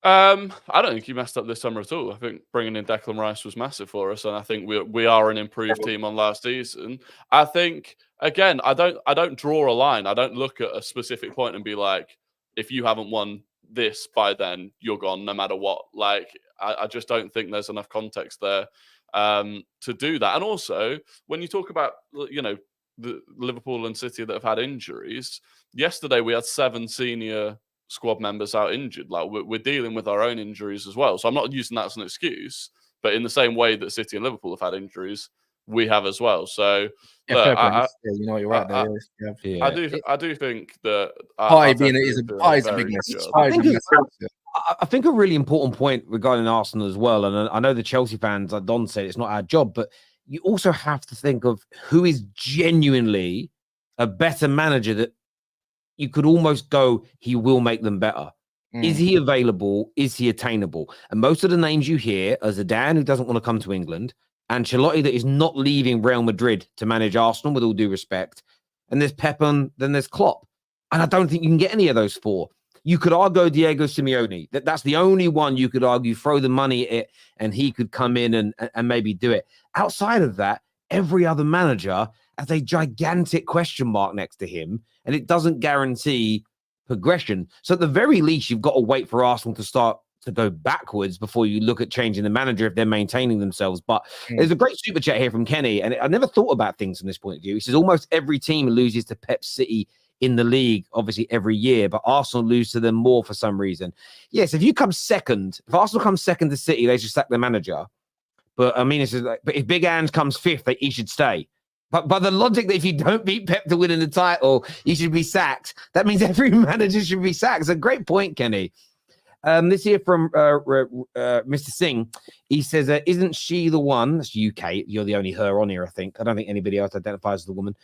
I don't think you messed up this summer at all. I think bringing in Declan Rice was massive for us, and I think we are an improved team on last season. I think, again, I don't draw a line. I don't look at a specific point and be like, if you haven't won this by then, you're gone no matter what. Like, I just don't think there's enough context there to do that. And also, when you talk about, you know, the Liverpool and City that have had injuries, yesterday we had 7 senior squad members out injured. Like, we're dealing with our own injuries as well. So I'm not using that as an excuse, but in the same way that City and Liverpool have had injuries, we have as well. So you know, you're right there. I do think that Party being is a big mess. I think a really important point regarding Arsenal as well, and I know the Chelsea fans, like Don said, it's not our job, but you also have to think of who is genuinely a better manager that you could almost go, he will make them better. Is he available? Is he attainable? And most of the names you hear are Zidane, who doesn't want to come to England, Ancelotti, that is not leaving Real Madrid to manage Arsenal, with all due respect. And there's Pep, and then there's Klopp. And I don't think you can get any of those 4. You could argue Diego Simeone. That's the only one you could argue, throw the money at it, and he could come in and maybe do it. Outside of that, every other manager has a gigantic question mark next to him, and it doesn't guarantee progression. So at the very least, you've got to wait for Arsenal to start to go backwards before you look at changing the manager if they're maintaining themselves. But there's a great super chat here from Kenny, and I never thought about things from this point of view. He says almost every team loses to Pep City in the league, obviously every year, but Arsenal lose to them more for some reason. Yes, if Arsenal comes second to City, they should sack their manager. But I mean, it's like, but if Big Ange comes 5th, he should stay. But by the logic that if you don't beat Pep to win in the title, you should be sacked. That means every manager should be sacked. It's a great point, Kenny. This here from Mr. Singh. He says, isn't she the one? That's UK. You're the only her on here, I think. I don't think anybody else identifies as the woman.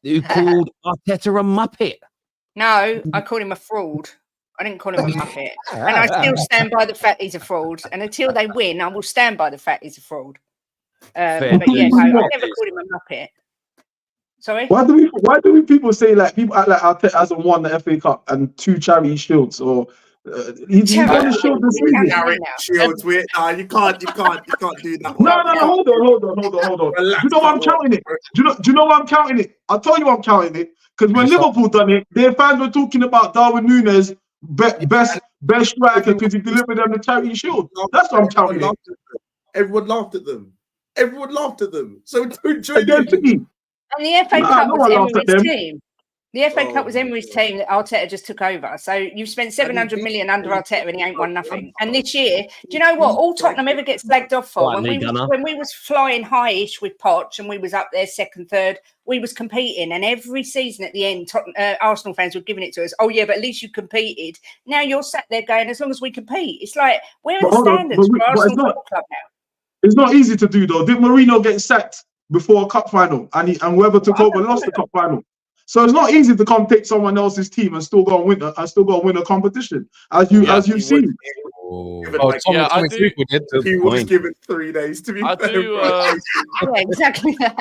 Who called Arteta a muppet? No, I called him a fraud. I didn't call him a muppet. And I still stand by the fact he's a fraud. And until they win, I will stand by the fact he's a fraud. But yeah, no, I never called him a muppet. Sorry? Why do we people say, like, people act like Arteta hasn't won the FA Cup and 2 charity shields, or he's won the shield this season? Shields, you can't do that. No, hold on. Do you know why I'm counting it? Do you know why I'm counting it? I'll tell you why I'm counting it. Because when Liverpool done it, their fans were talking about Darwin Núñez, best striker, because he delivered them the charity shield. That's why I'm counting it. Everyone laughed at them. So don't join in. And the FA Cup was Emery's team. The FA Cup was Emery's team that Arteta just took over. So you've spent 700 million under Arteta and he ain't won nothing. And this year, do you know what? All Tottenham ever gets slagged off for, when we was flying high-ish with Poch and we was up there second, third, we was competing. And every season at the end, Arsenal fans were giving it to us. Oh, yeah, but at least you competed. Now you're sat there going, as long as we compete. It's like, where are the standards for Arsenal Football Club now? It's not easy to do, though. Did Mourinho get sacked before a cup final, and whoever took over lost the cup final? So it's not easy to come take someone else's team and still go and win a competition, as you've seen. He was given 3 days to be fair. Exactly that.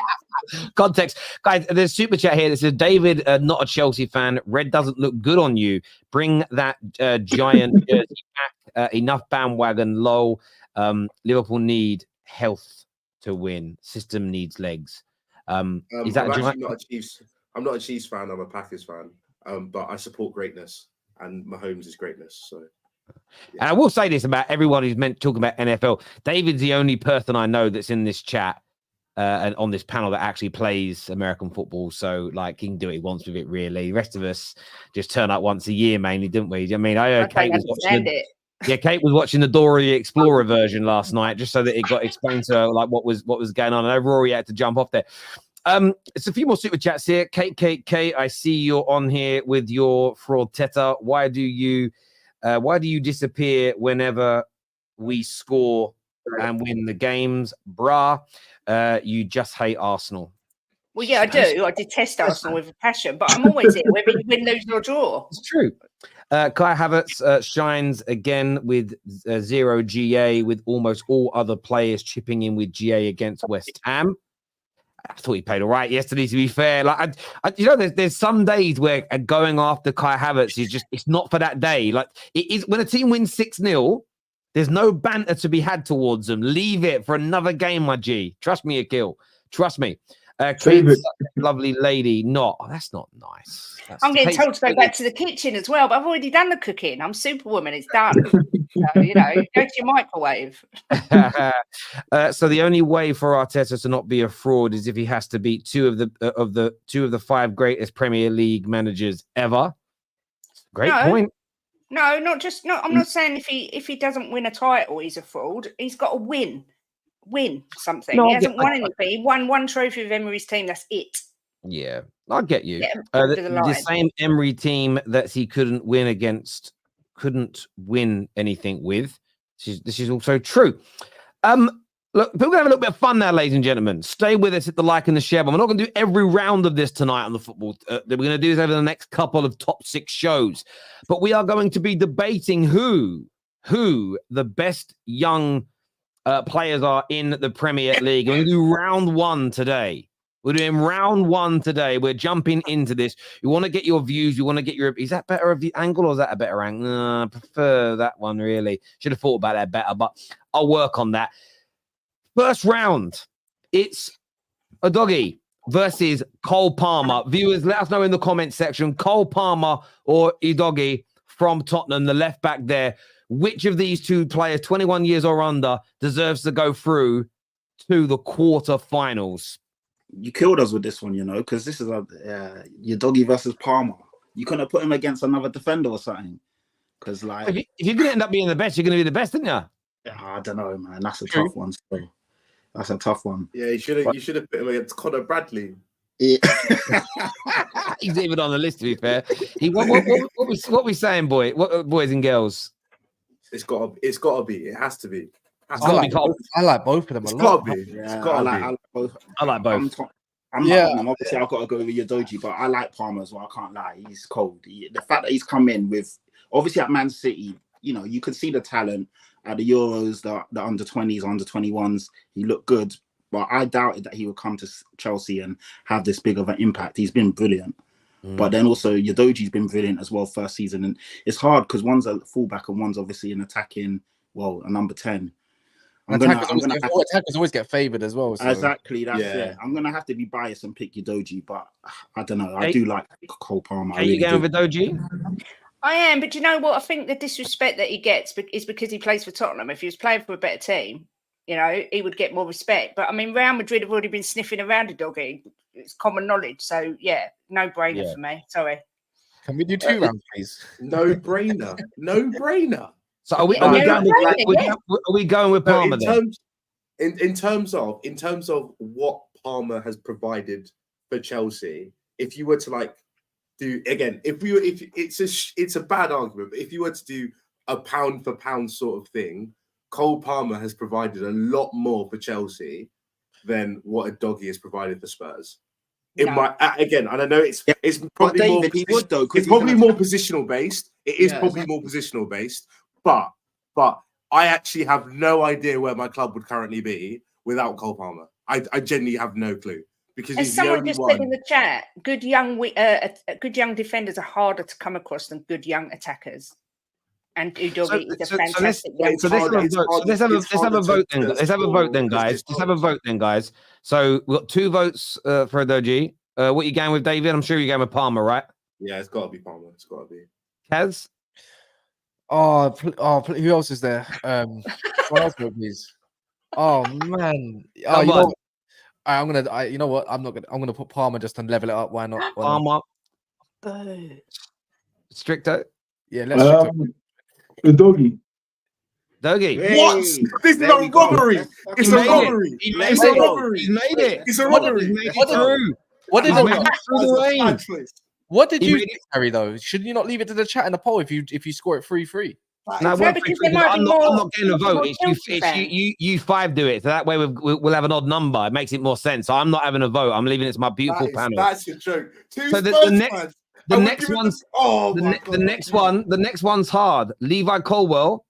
Context, guys. There's super chat here. This is David, not a Chelsea fan. Red doesn't look good on you. Bring that giant jersey back. Enough bandwagon. Lol. Liverpool need health to win. System needs legs. Is that I'm not a Chiefs fan. I'm a Packers fan. But I support greatness, and Mahomes is greatness. So And I will say this about everyone who's meant talking about NFL. David's the only person I know that's in this chat and on this panel that actually plays American football. So, like, he can do what he wants with it, really. The rest of us just turn up once a year, mainly, didn't we? I mean, I heard Kate was watching it. Yeah, Kate was watching the Dora the Explorer version last night, just so that it got explained to her, like, what was going on. I know Rory had to jump off there. It's a few more super chats here. Kate, I see you're on here with your fraud Teta. Why do you disappear whenever we score and win the games, brah? You just hate Arsenal. Well, yeah, I do. I detest Arsenal with a passion, but I'm always here, whether you win, lose, or draw. It's true. Kai Havertz shines again with 0 GA, with almost all other players chipping in with GA against West Ham. I thought he played all right yesterday, to be fair. Like, there's some days where going after Kai Havertz is just, it's not for that day. Like, it is when a team wins 6-0, there's no banter to be had towards them. Leave it for another game, my G. Trust me, Akil. Trust me. Kate's a lovely lady. That's not nice. I'm getting told to go back to the kitchen as well, but I've already done the cooking. I'm Superwoman. It's done. So, go to your microwave. So the only way for Arteta to not be a fraud is if he has to beat two of the 5 greatest Premier League managers ever. Great point. No, I'm not saying if he doesn't win a title, he's a fraud. He's got to win something. He hasn't won anything. He won one trophy with Emery's team. That's it. Yeah, I get you. The same Emery team that he couldn't win anything with. This is also true. Look, people have a little bit of fun now, ladies and gentlemen. Stay with us, hit the like and the share. But we're not going to do every round of this tonight on the football. We're going to do this over the next couple of top 6 shows. But we are going to be debating who the best young players are in the Premier League. We're going to do round 1 today. We're doing round 1 today. We're jumping into this. You want to get your views. You want to get your... Is that better of the angle or is that a better angle? No, I prefer that one, really. Should have thought about that better, but I'll work on that. First round, it's a doggy versus Cole Palmer. Viewers, let us know in the comments section, Cole Palmer or Udogie from Tottenham, the left back there. Which of these 2 players, 21 years or under, deserves to go through to the quarterfinals? You killed us with this one, because this is Udogie versus Palmer. You couldn't have put him against another defender or something. Because, like, if you're going to end up being the best, you're going to be the best, aren't you? I don't know, man. That's a tough one. So. That's a tough one. Yeah, you should have put him against Conor Bradley. Yeah. He's even on the list, to be fair. What we saying, boys and girls? It's got to be. It has to be. I like both of them a lot. I like both. I'm not, obviously, I've got to go with Udogie, but I like Palmer as well. I can't lie. He's cold. The fact that he's come in with, obviously at Man City, you could see the talent at the Euros, the under-20s, under-21s. He looked good, but I doubted that he would come to Chelsea and have this big of an impact. He's been brilliant. But then also Udogie's been brilliant as well first season. And it's hard because one's a fullback and one's obviously an attacking, a number 10. Attackers always get favoured as well. So. Exactly, that's it. I'm going to have to be biased and pick Udogie, but I don't know. I do like Cole Palmer. Are you going with Udogie? I am, but you know what? I think the disrespect that he gets is because he plays for Tottenham. If he was playing for a better team, he would get more respect. But I mean, Real Madrid have already been sniffing around Udogie. It's common knowledge. So yeah, no brainer for me. Sorry. Can we do 2 rounds, please? No brainer. No brainer. So are we going with Palmer then? In terms of what Palmer has provided for Chelsea, if you were to it's a bad argument, but if you were to do a pound for pound sort of thing, Cole Palmer has provided a lot more for Chelsea than what Udogie has provided for Spurs. And I know it's probably more positional based. It is probably more positional based, but I actually have no idea where my club would currently be without Cole Palmer. I genuinely have no clue. Because as someone just said in the chat, good young defenders are harder to come across than good young attackers. And Udogie is a fantastic. Let's have a vote then. Let's have a vote then, guys. So we've got 2 votes for Udogie. What are you going with, David? I'm sure you're going with Palmer, right? Yeah, it's got to be Palmer. It's got to be. Kaz? Who else is there? What else, please? Oh man. Oh, Come you know on. what? You know what? I'm gonna put Palmer just to level it up. Why not? Palmer. Stricto. Yeah, let's check it. The doggy. Doggy. What? This is a robbery. It's a robbery. It's a robbery. He's made it. It's a robbery. What did He's you made it through the rain. What did He you made think, Harry, though? Should you not leave it to the chat in the poll if you score it 3-3? No, No, because there might I'm be not getting a vote. more It's Chelsea fans. you five do it. So that way we'll have an odd number. It makes it more sense. So I'm not having a vote. I'm leaving it to my beautiful panel. That's a joke. So the next one's hard. Levi Colwell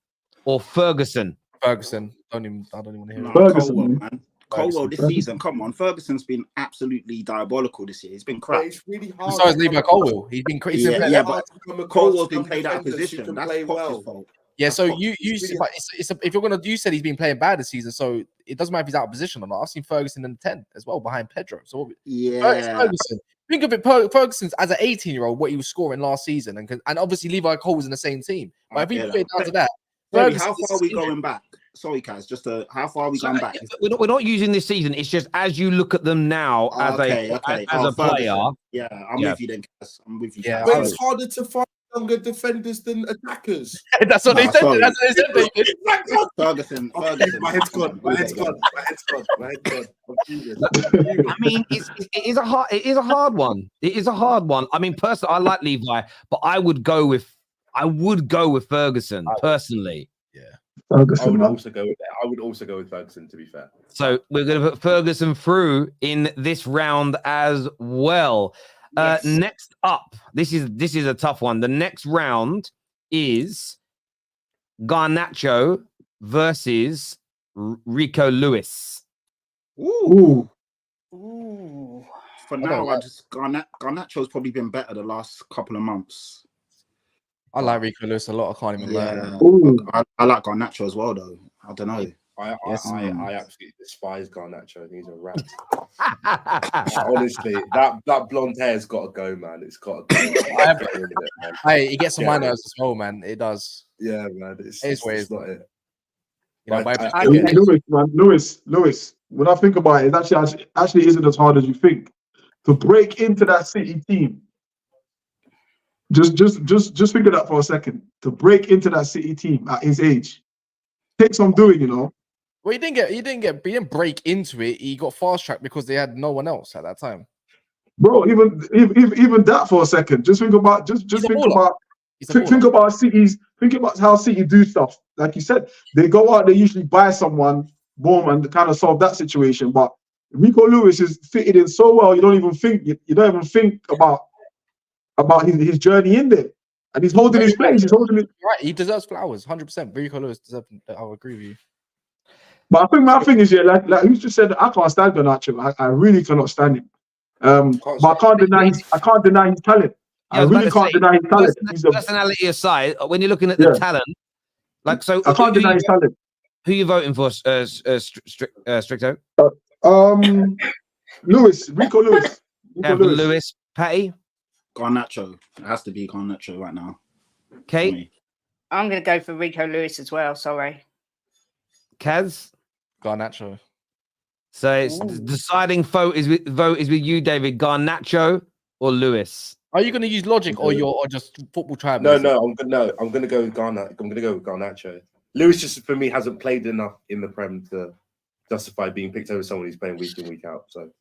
or Ferguson? Ferguson. I don't even want to hear it. Ferguson, Colwell, man. man. Colwell this season, come on. Ferguson's been absolutely diabolical this year. He's been crap. It's really hard. So is Levi Colwell. He's been crazy. Yeah, but Colwell's been played out of position. That's Poch's fault. Yeah, so That's if you're gonna, you said he's been playing bad this season, so it doesn't matter if he's out of position or not. I've seen Ferguson in the 10 as well behind Pedro. So Ferguson. Think of it, Ferguson's as an 18-year-old, what he was scoring last season, and obviously Levi Cole was in the same team. But if we put it down to that, Rory, how far are we going back? Sorry, Kaz, how far are we going back? We're not using this season. It's just as you look at them now as a player. Yeah, I'm with you then, Kaz. I'm with you. Yeah, But it's harder to find younger defenders than attackers. That's what they said. That's what they said, David. Ferguson. My head's gone. My head's gone. I mean, it is a hard one. It is a hard one. I mean, personally, I like Levi, but I would go with Ferguson personally. Yeah. Ferguson, I would man. also go with Ferguson, to be fair. So we're going to put Ferguson through in this round as well. Yes. Next up, this is a tough one. The next round is Garnacho versus Rico Lewis. Ooh. Ooh. For now, Garnacho's probably been better the last couple of months. I like Rico Lewis a lot. I can't even lie. I like Garnacho as well, though. I don't know. I absolutely despise Garnacho. He's a rat. Honestly, that blonde hair's got to go, man. It's got to go. Hey, he gets on my nerves as well, man. It does. Yeah, man. It's not it. Lewis. When I think about it, it actually isn't as hard as you think to break into that City team. Just think of that for a second. To break into that City team at his age takes some doing, you know. Well, he didn't break into it. He got fast tracked because they had no one else at that time. Bro, even that for a second. Just think about City's. Think about how City do stuff. Like you said, they go out, they usually buy someone, boom, and kind of solve that situation. But Rico Lewis is fitted in so well, you don't even think about his journey in there. And he's holding his place. He's holding it. Right, he deserves flowers, 100%. Rico Lewis deserves. I'll agree with you. But I think my thing is, like who's just said, I can't stand Garnacho. I really cannot stand him. But I can't deny his talent. I really can't deny his talent. Personality aside, when you're looking at the talent, like so, I can't deny his talent. Who are you voting for, Stricto? Rico Lewis. Lewis, Patty. Garnacho. It has to be Garnacho right now. Kate. I'm going to go for Rico Lewis as well. Sorry. Kaz. Garnacho. So it's deciding vote is with you, David. Garnacho or Lewis? Are you going to use logic or just football tribe? No, I'm going to go with Garnacho. I'm going to go with Garnacho. Lewis just for me hasn't played enough in the Prem to justify being picked over someone who's playing week in, week out. So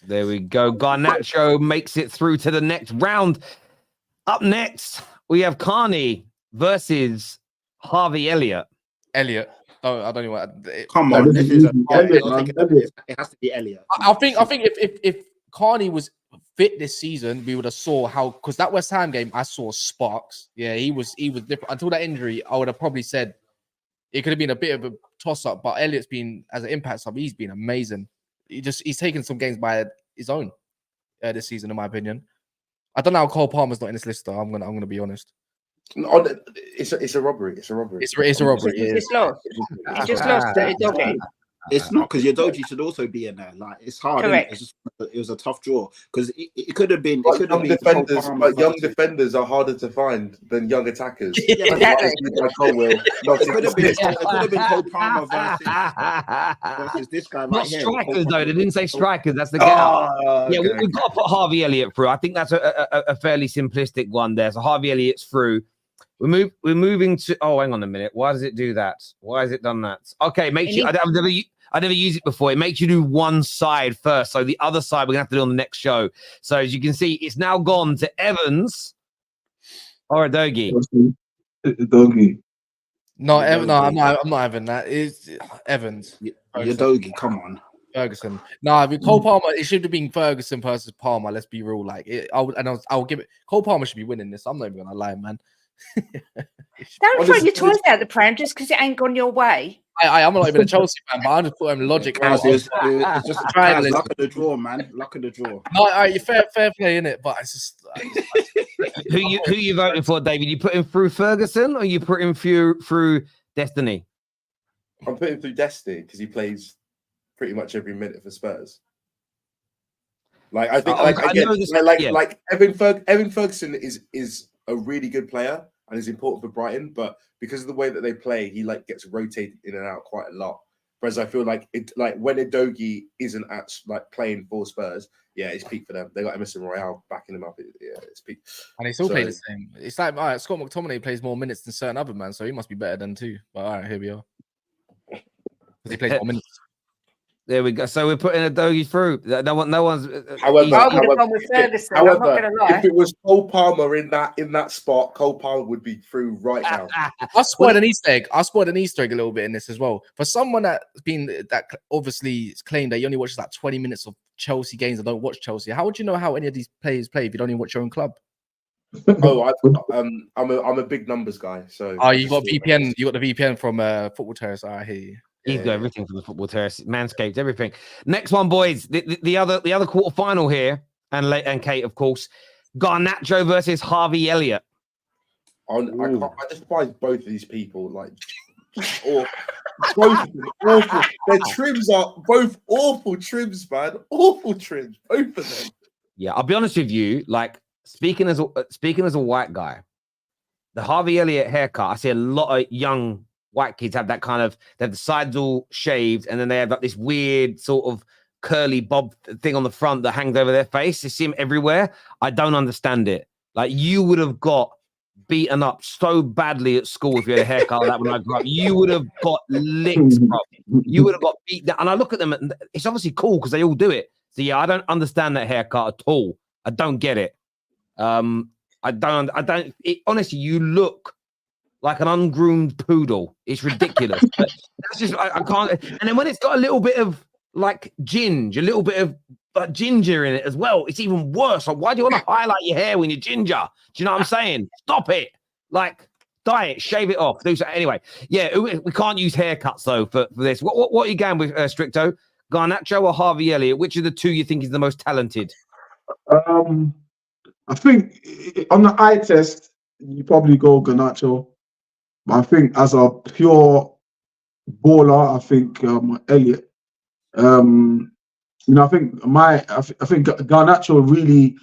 there we go. Garnacho makes it through to the next round. Up next, we have Carney versus Harvey Elliott. Elliott. Oh, I don't know what. Come on, this is it has to be Elliott. I think if Carney was fit this season, we would have saw how, because that West Ham game, I saw sparks. Yeah, he was different. Until that injury, I would have probably said it could have been a bit of a toss-up, but Elliott's been, as an impact sub, he's been amazing. He's taken some games by his own this season, in my opinion. I don't know how Cole Palmer's not in this list, though. I'm gonna be honest. It's a robbery. It's a robbery. It's a robbery. He's just lost. He's just lost to Doggy. It's not because Udogie should also be in there. Like it's hard. Correct. It's just, it was a tough draw because it could have been. It But could have young been defenders, Cole Palmer but young versus- defenders are harder to find than young attackers. Yeah, but Exactly. it could have been. It could have been Cole Palmer versus this guy right Not here. strikers, though. They didn't say strikers. That's the gap. Yeah, Okay. we've got to put Harvey Elliott through. I think that's a fairly simplistic one there. So Harvey Elliott's through. We're moving to. Oh, hang on a minute. Why does it do that? Why has it done that? Okay, makes you. I never used it before. It makes you do one side first. So the other side we're gonna have to do on the next show. So as you can see, it's now gone to Evans or Udogie. Udogie. No, I'm not having that. It's Evans. Udogie, come on. Ferguson. No, I mean, Cole Palmer. It should have been Ferguson versus Palmer. Let's be real. Like, I'll give it. Cole Palmer should be winning this. I'm not even gonna lie, man. Don't throw your toys out the pram just because it ain't gone your way. I'm not even a Chelsea fan, but I just put him logic. It's just luck of the draw, man. Luck of the draw. No, all right, fair play in it, but it's just Who you voting for, David? You put him through Ferguson or you put him through Destiny? I'm putting through Destiny because he plays pretty much every minute for Spurs. Like I think, Evan Ferguson is a really good player and is important for Brighton, but because of the way that they play, he like gets rotated in and out quite a lot. Whereas I feel like when Udogie isn't playing for Spurs, yeah, it's peak for them. They got Emerson Royale backing him up. It's peak, and he still plays the same. It's like all right, Scott McTominay plays more minutes than certain other man, so he must be better than too. But all right, here we are. Because he plays more minutes. There we go. So we're putting Udogie through. No one's. However, I would have gone with Ferguson. I'm not going to lie. if it was Cole Palmer in that spot, Cole Palmer would be through right now. I spoiled an Easter egg. I spoiled an Easter egg a little bit in this as well. For someone that obviously claimed that he only watches like 20 minutes of Chelsea games and don't watch Chelsea, how would you know how any of these players play if you don't even watch your own club? I'm a big numbers guy. So you got VPN. You got the VPN from Football Terrace. I hear you. He's got everything from the Football Terrace, Manscaped, everything. Next one, boys. The other quarterfinal here, and Kate, of course. Garnacho versus Harvey Elliott. I despise both of these people. Like, both of them awful. Their trims are both awful trims, man. Awful trims, both of them. Yeah, I'll be honest with you. Like speaking as a white guy, the Harvey Elliott haircut. I see a lot of young white kids have that kind of, they have the sides all shaved and then they have like this weird sort of curly bob thing on the front that hangs over their face. You see them everywhere. I don't understand it. Like you would have got beaten up so badly at school if you had a haircut like that when I grew up. You would have got licked, bro. You would have got beat down. And I look at them and it's obviously cool because they all do it. So yeah, I don't understand that haircut at all. I don't get it. Honestly, you look like an ungroomed poodle. It's ridiculous. But that's just, I can't. And then when it's got a little bit of like ginger, a little bit of ginger in it as well, it's even worse. Like, why do you want to highlight your hair when you're ginger? Do you know what I'm saying? Stop it. Like, dye it, shave it off. Do so. Anyway, yeah, we can't use haircuts though for this. What are you going with, Stricto? Garnacho or Harvey Elliott? Which of the two you think is the most talented? I think on the eye test, you probably go Garnacho. I think as a pure baller, I think Elliott. I think Garnacho really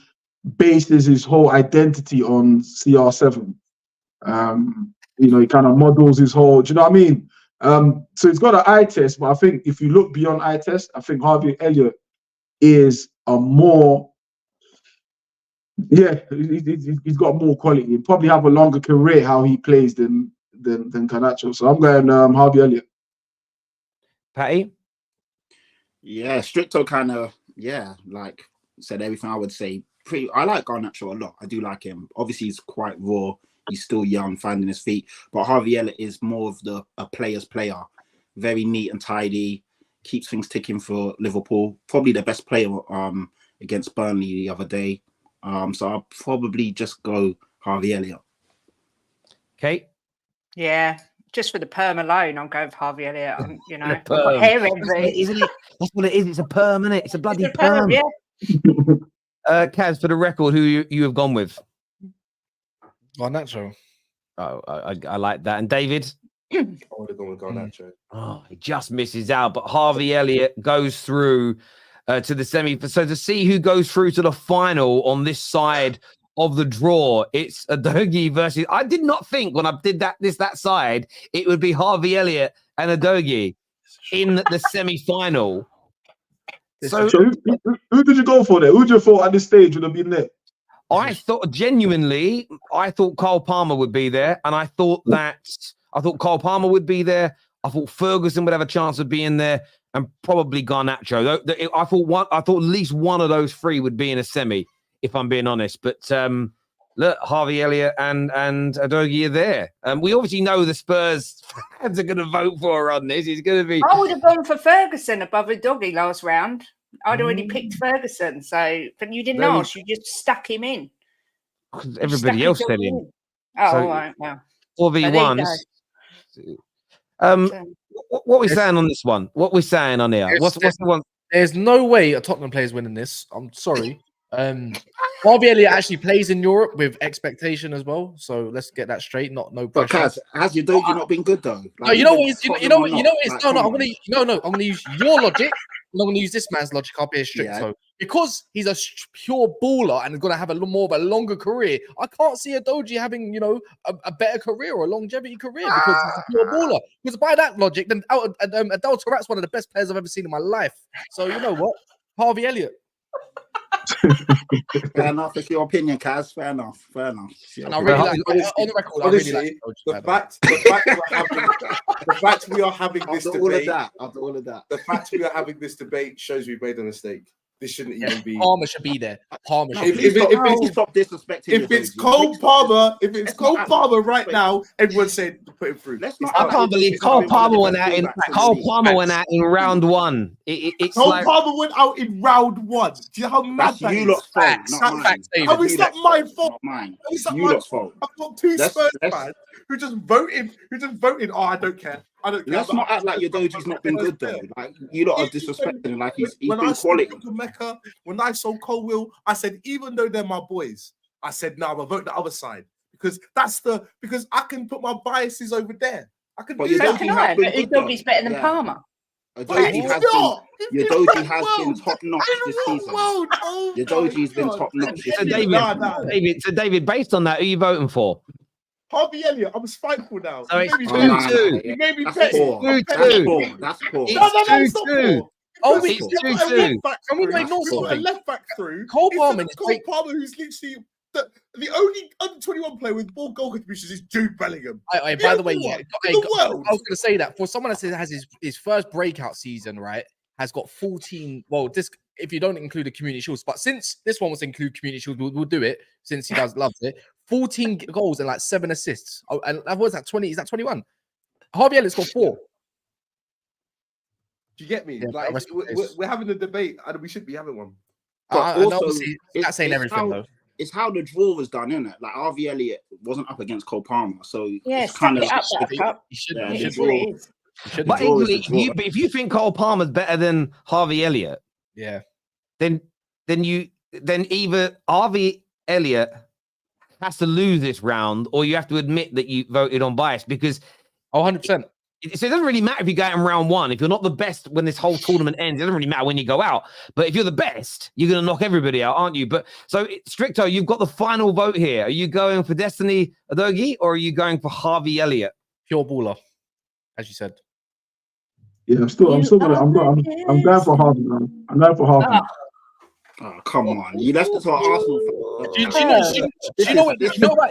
bases his whole identity on CR7. He kind of models his whole. Do you know what I mean? So he's got an eye test, but I think if you look beyond eye test, I think Harvey Elliott is a more. Yeah, he's got more quality. He'll probably have a longer career how he plays than Garnacho. So I'm going Harvey Elliott. Patty? Yeah, Stricto kind of, like said everything I would say. I like Garnacho a lot. I do like him. Obviously, he's quite raw. He's still young, finding his feet. But Harvey Elliott is more of a player's player. Very neat and tidy. Keeps things ticking for Liverpool. Probably the best player against Burnley the other day. So I'll probably just go Harvey Elliott. Kate? Yeah, just for the perm alone, I'll go with Harvey Elliott. Perm. Hair envy. Isn't it? That's what it is. It's a perm, isn't it? It's a bloody It's a perm, perm. yeah. Kaz, for the record, who you have gone with? Garnacho. Oh, I like that. And David? I would have gone with Garnacho. Oh, he just misses out, but Harvey Elliott goes through to the semi. So to see who goes through to the final on this side of the draw, it's Udogie versus. I did not think when I did that side, it would be Harvey Elliott and Udogie in the semi-final. So who did you go for there? Who did you thought at this stage would have been there? I thought Cole Palmer would be there, and I thought Cole Palmer would be there. I thought Ferguson would have a chance of being there, and probably Garnacho. I thought at least one of those three would be in a semi, if I'm being honest. But look, Harvey Elliott and Udogie are there. We obviously know the Spurs fans are going to vote for her on this. It's going to be. I would have gone for Ferguson above Udogie last round. I'd already picked Ferguson, but you didn't ask. You just stuck him in. Everybody else said him. Oh, so, all right. Well, 4v1s. What are we saying on this one? What are we saying on here? What's the one? There's no way a Tottenham player is winning this. I'm sorry. Harvey Elliott actually plays in Europe with expectation as well. So let's get that straight. No pressure. But Kaz, has Udogie not been good though? No, you know what? You know what? I'm gonna use your logic. I'm not going to use this man's logic. I'll be a strict. So because he's a pure baller and is going to have more of a longer career, I can't see Udogie having, a better career or a longevity career because he's a pure baller. Because by that logic, then Adel Tarat's one of the best players I've ever seen in my life. So you know what? Harvey Elliott. Fair enough. It's your opinion, Kaz. Fair enough. And I really on the record, honestly, the fact we are having this debate. After all of that. The fact we are having this debate shows we made a mistake. This shouldn't even be. Palmer should be there. Palmer. Stop disrespecting. If it's Cole Palmer right now, everyone's saying put him through. I can't believe Cole Palmer went out in round one. Palmer went out in round one. Do you know how mad that is? It's not my fault. It's not my fault. I've got two Spurs fans who just voted. Oh, I don't care. Let's not act like Udogie's not been good though. Like you lot are disrespecting him. Like he's been quality. When I saw Cole Will, I said even though they're my boys, I said no, I'll vote the other side because because I can put my biases over there. I can do that. Udogie's better than Palmer. Udogie has been top notch this season. Udogie's been top notch. So David, based on that, who are you voting for? Harvey Elliott, I'm spiteful now. So it's 2-2. You made me That's poor. That's poor. It's 2-2. Oh, it's 2-2. Can we make a left back through? Cole Palmer, who's literally the only under 21 player with more goal contributions is Jude Bellingham. By the way, I was going to say that for someone that has his first breakout season, right, has got 14. Well, this if you don't include the community shields, but since this one was include community shields, we'll do it since he loves it. 14 goals and 7 assists. Oh, and that was that 20. Is that 21? Harvey Elliott's got 4. Do you get me? Yeah, we're having a debate and we should be having one. But also, it's not saying everything though. It's how the draw was done, isn't it? Like Harvey Elliott wasn't up against Cole Palmer, so it's kind of. He should. But equally, if you think Cole Palmer's better than Harvey Elliott, then either Harvey Elliott has to lose this round, or you have to admit that you voted on bias because 100%. So it doesn't really matter if you go out in round one. If you're not the best when this whole tournament ends, it doesn't really matter when you go out. But if you're the best, you're going to knock everybody out, aren't you? But so, Stricto, you've got the final vote here. Are you going for Destiny Udogie or are you going for Harvey Elliott? Pure baller, as you said. Yeah, I'm going for Harvey, man. I'm going for Harvey. Oh, come on. You left it to our Arsenal. Do you know why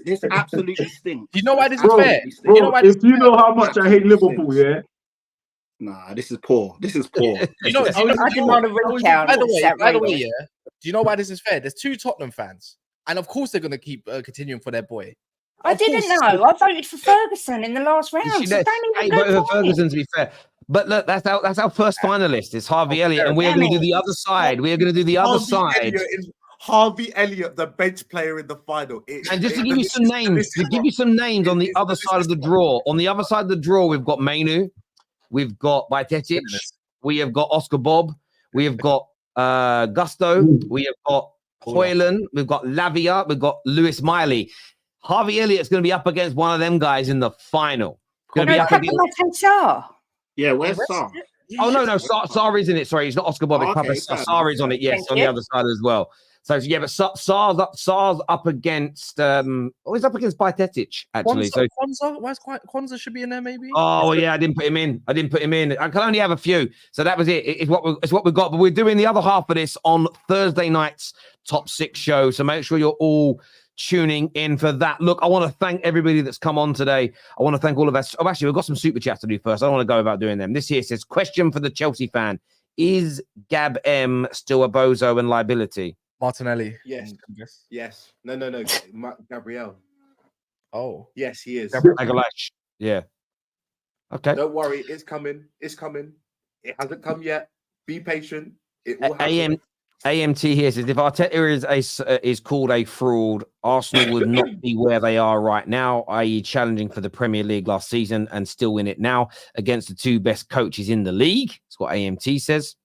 this absolutely stinks? Do you know why this is fair? If you know how much I hate Liverpool, yeah? Nah, this is poor. This is poor. I didn't want to recount. By the way, yeah. Do you know why this is fair? There's 2 Tottenham fans, and of course they're going to keep continuing for their boy. I didn't know. I voted for Ferguson in the last round. So I voted for Ferguson, to be fair. But look, that's our first finalist. It's Harvey Elliott, and we're going to do the other side. We're going to do the other side. Harvey Elliott, the bench player in the final. And just to give you some names, on the other side of the draw. On the other side of the draw, we've got Mainu, we've got Bajcetic, we have got Oscar Bob, we have got Gusto, we have got Hojlund, we've got Lavia, we've got Lewis Miley. Harvey Elliott's going to be up against one of them guys in the final. Going to be up against. Yeah, where's Sarr? Oh no, Sarr is in it. Sorry, he's not Oscar Bob. Oh, okay, Sarr is on it. Yes, on the other side as well. So yeah, but Sarr's up against. He's up against Bajcetic actually. Kwanzaa? Kwanzaa should be in there maybe. Oh yeah, I didn't put him in. I can only have a few. So that was it. It's what we've got. But we're doing the other half of this on Thursday night's Top 6 show. So make sure you're all tuning in for that. Look, I want to thank everybody that's come on today. I want to thank all of us. Oh, actually, we've got some super chats to do first. I don't want to go about doing them. This here says, question for the Chelsea fan. Is Gab M still a bozo and liability? Martinelli. Yes. No. Gabriel. Oh. Yes, he is. Agalash. Yeah. Okay. Don't worry. It's coming. It hasn't come yet. Be patient. It will happen. AMT here says, if Arteta is called a fraud, Arsenal would not be where they are right now, i.e. challenging for the Premier League last season and still win it now against the two best coaches in the league. That's what AMT says.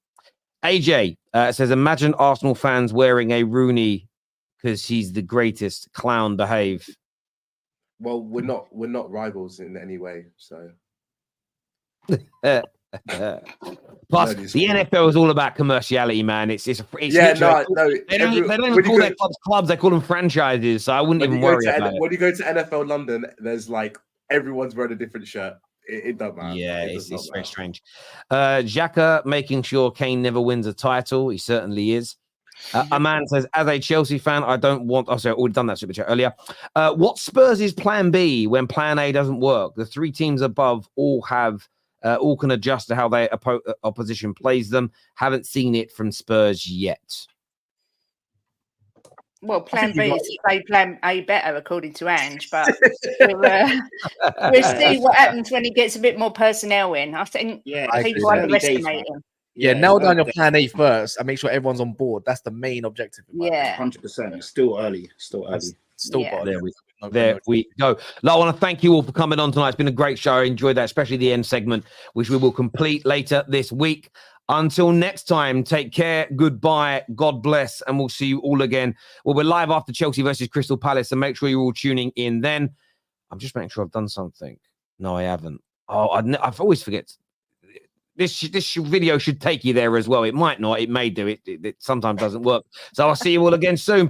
AJ says, imagine Arsenal fans wearing a Rooney because he's the greatest. Clown behave. Well, we're not rivals in any way, so... Plus, the NFL is all about commerciality, man. It's They don't even call their clubs; they call them franchises. So I wouldn't even worry about it. When you go to NFL London, there's like everyone's wearing a different shirt. It doesn't matter. Yeah, it's very strange. Xhaka making sure Kane never wins a title. He certainly is. A man says, as a Chelsea fan, I don't want. Oh, sorry, I've already done that super chat earlier. What Spurs is plan B when plan A doesn't work? The three teams above all can adjust to how their opposition plays them. Haven't seen it from Spurs yet. Well, plan B is to play plan A better, according to Ange, but we'll see what happens when he gets a bit more personnel in. I think people underestimate him. Yeah, nail down your plan A first and make sure everyone's on board. That's the main objective. Yeah, 100%. Still early. There we go. I want to thank you all for coming on tonight. It's been a great show. I enjoyed that, especially the end segment, which we will complete later this week. Until next time, take care. Goodbye. God bless. And we'll see you all again. Well, we're live after Chelsea versus Crystal Palace. So make sure you're all tuning in then. I'm just making sure I've done something. No, I haven't. Oh, I've always forget. This video should take you there as well. It might not. It may do. It sometimes doesn't work. So I'll see you all again soon.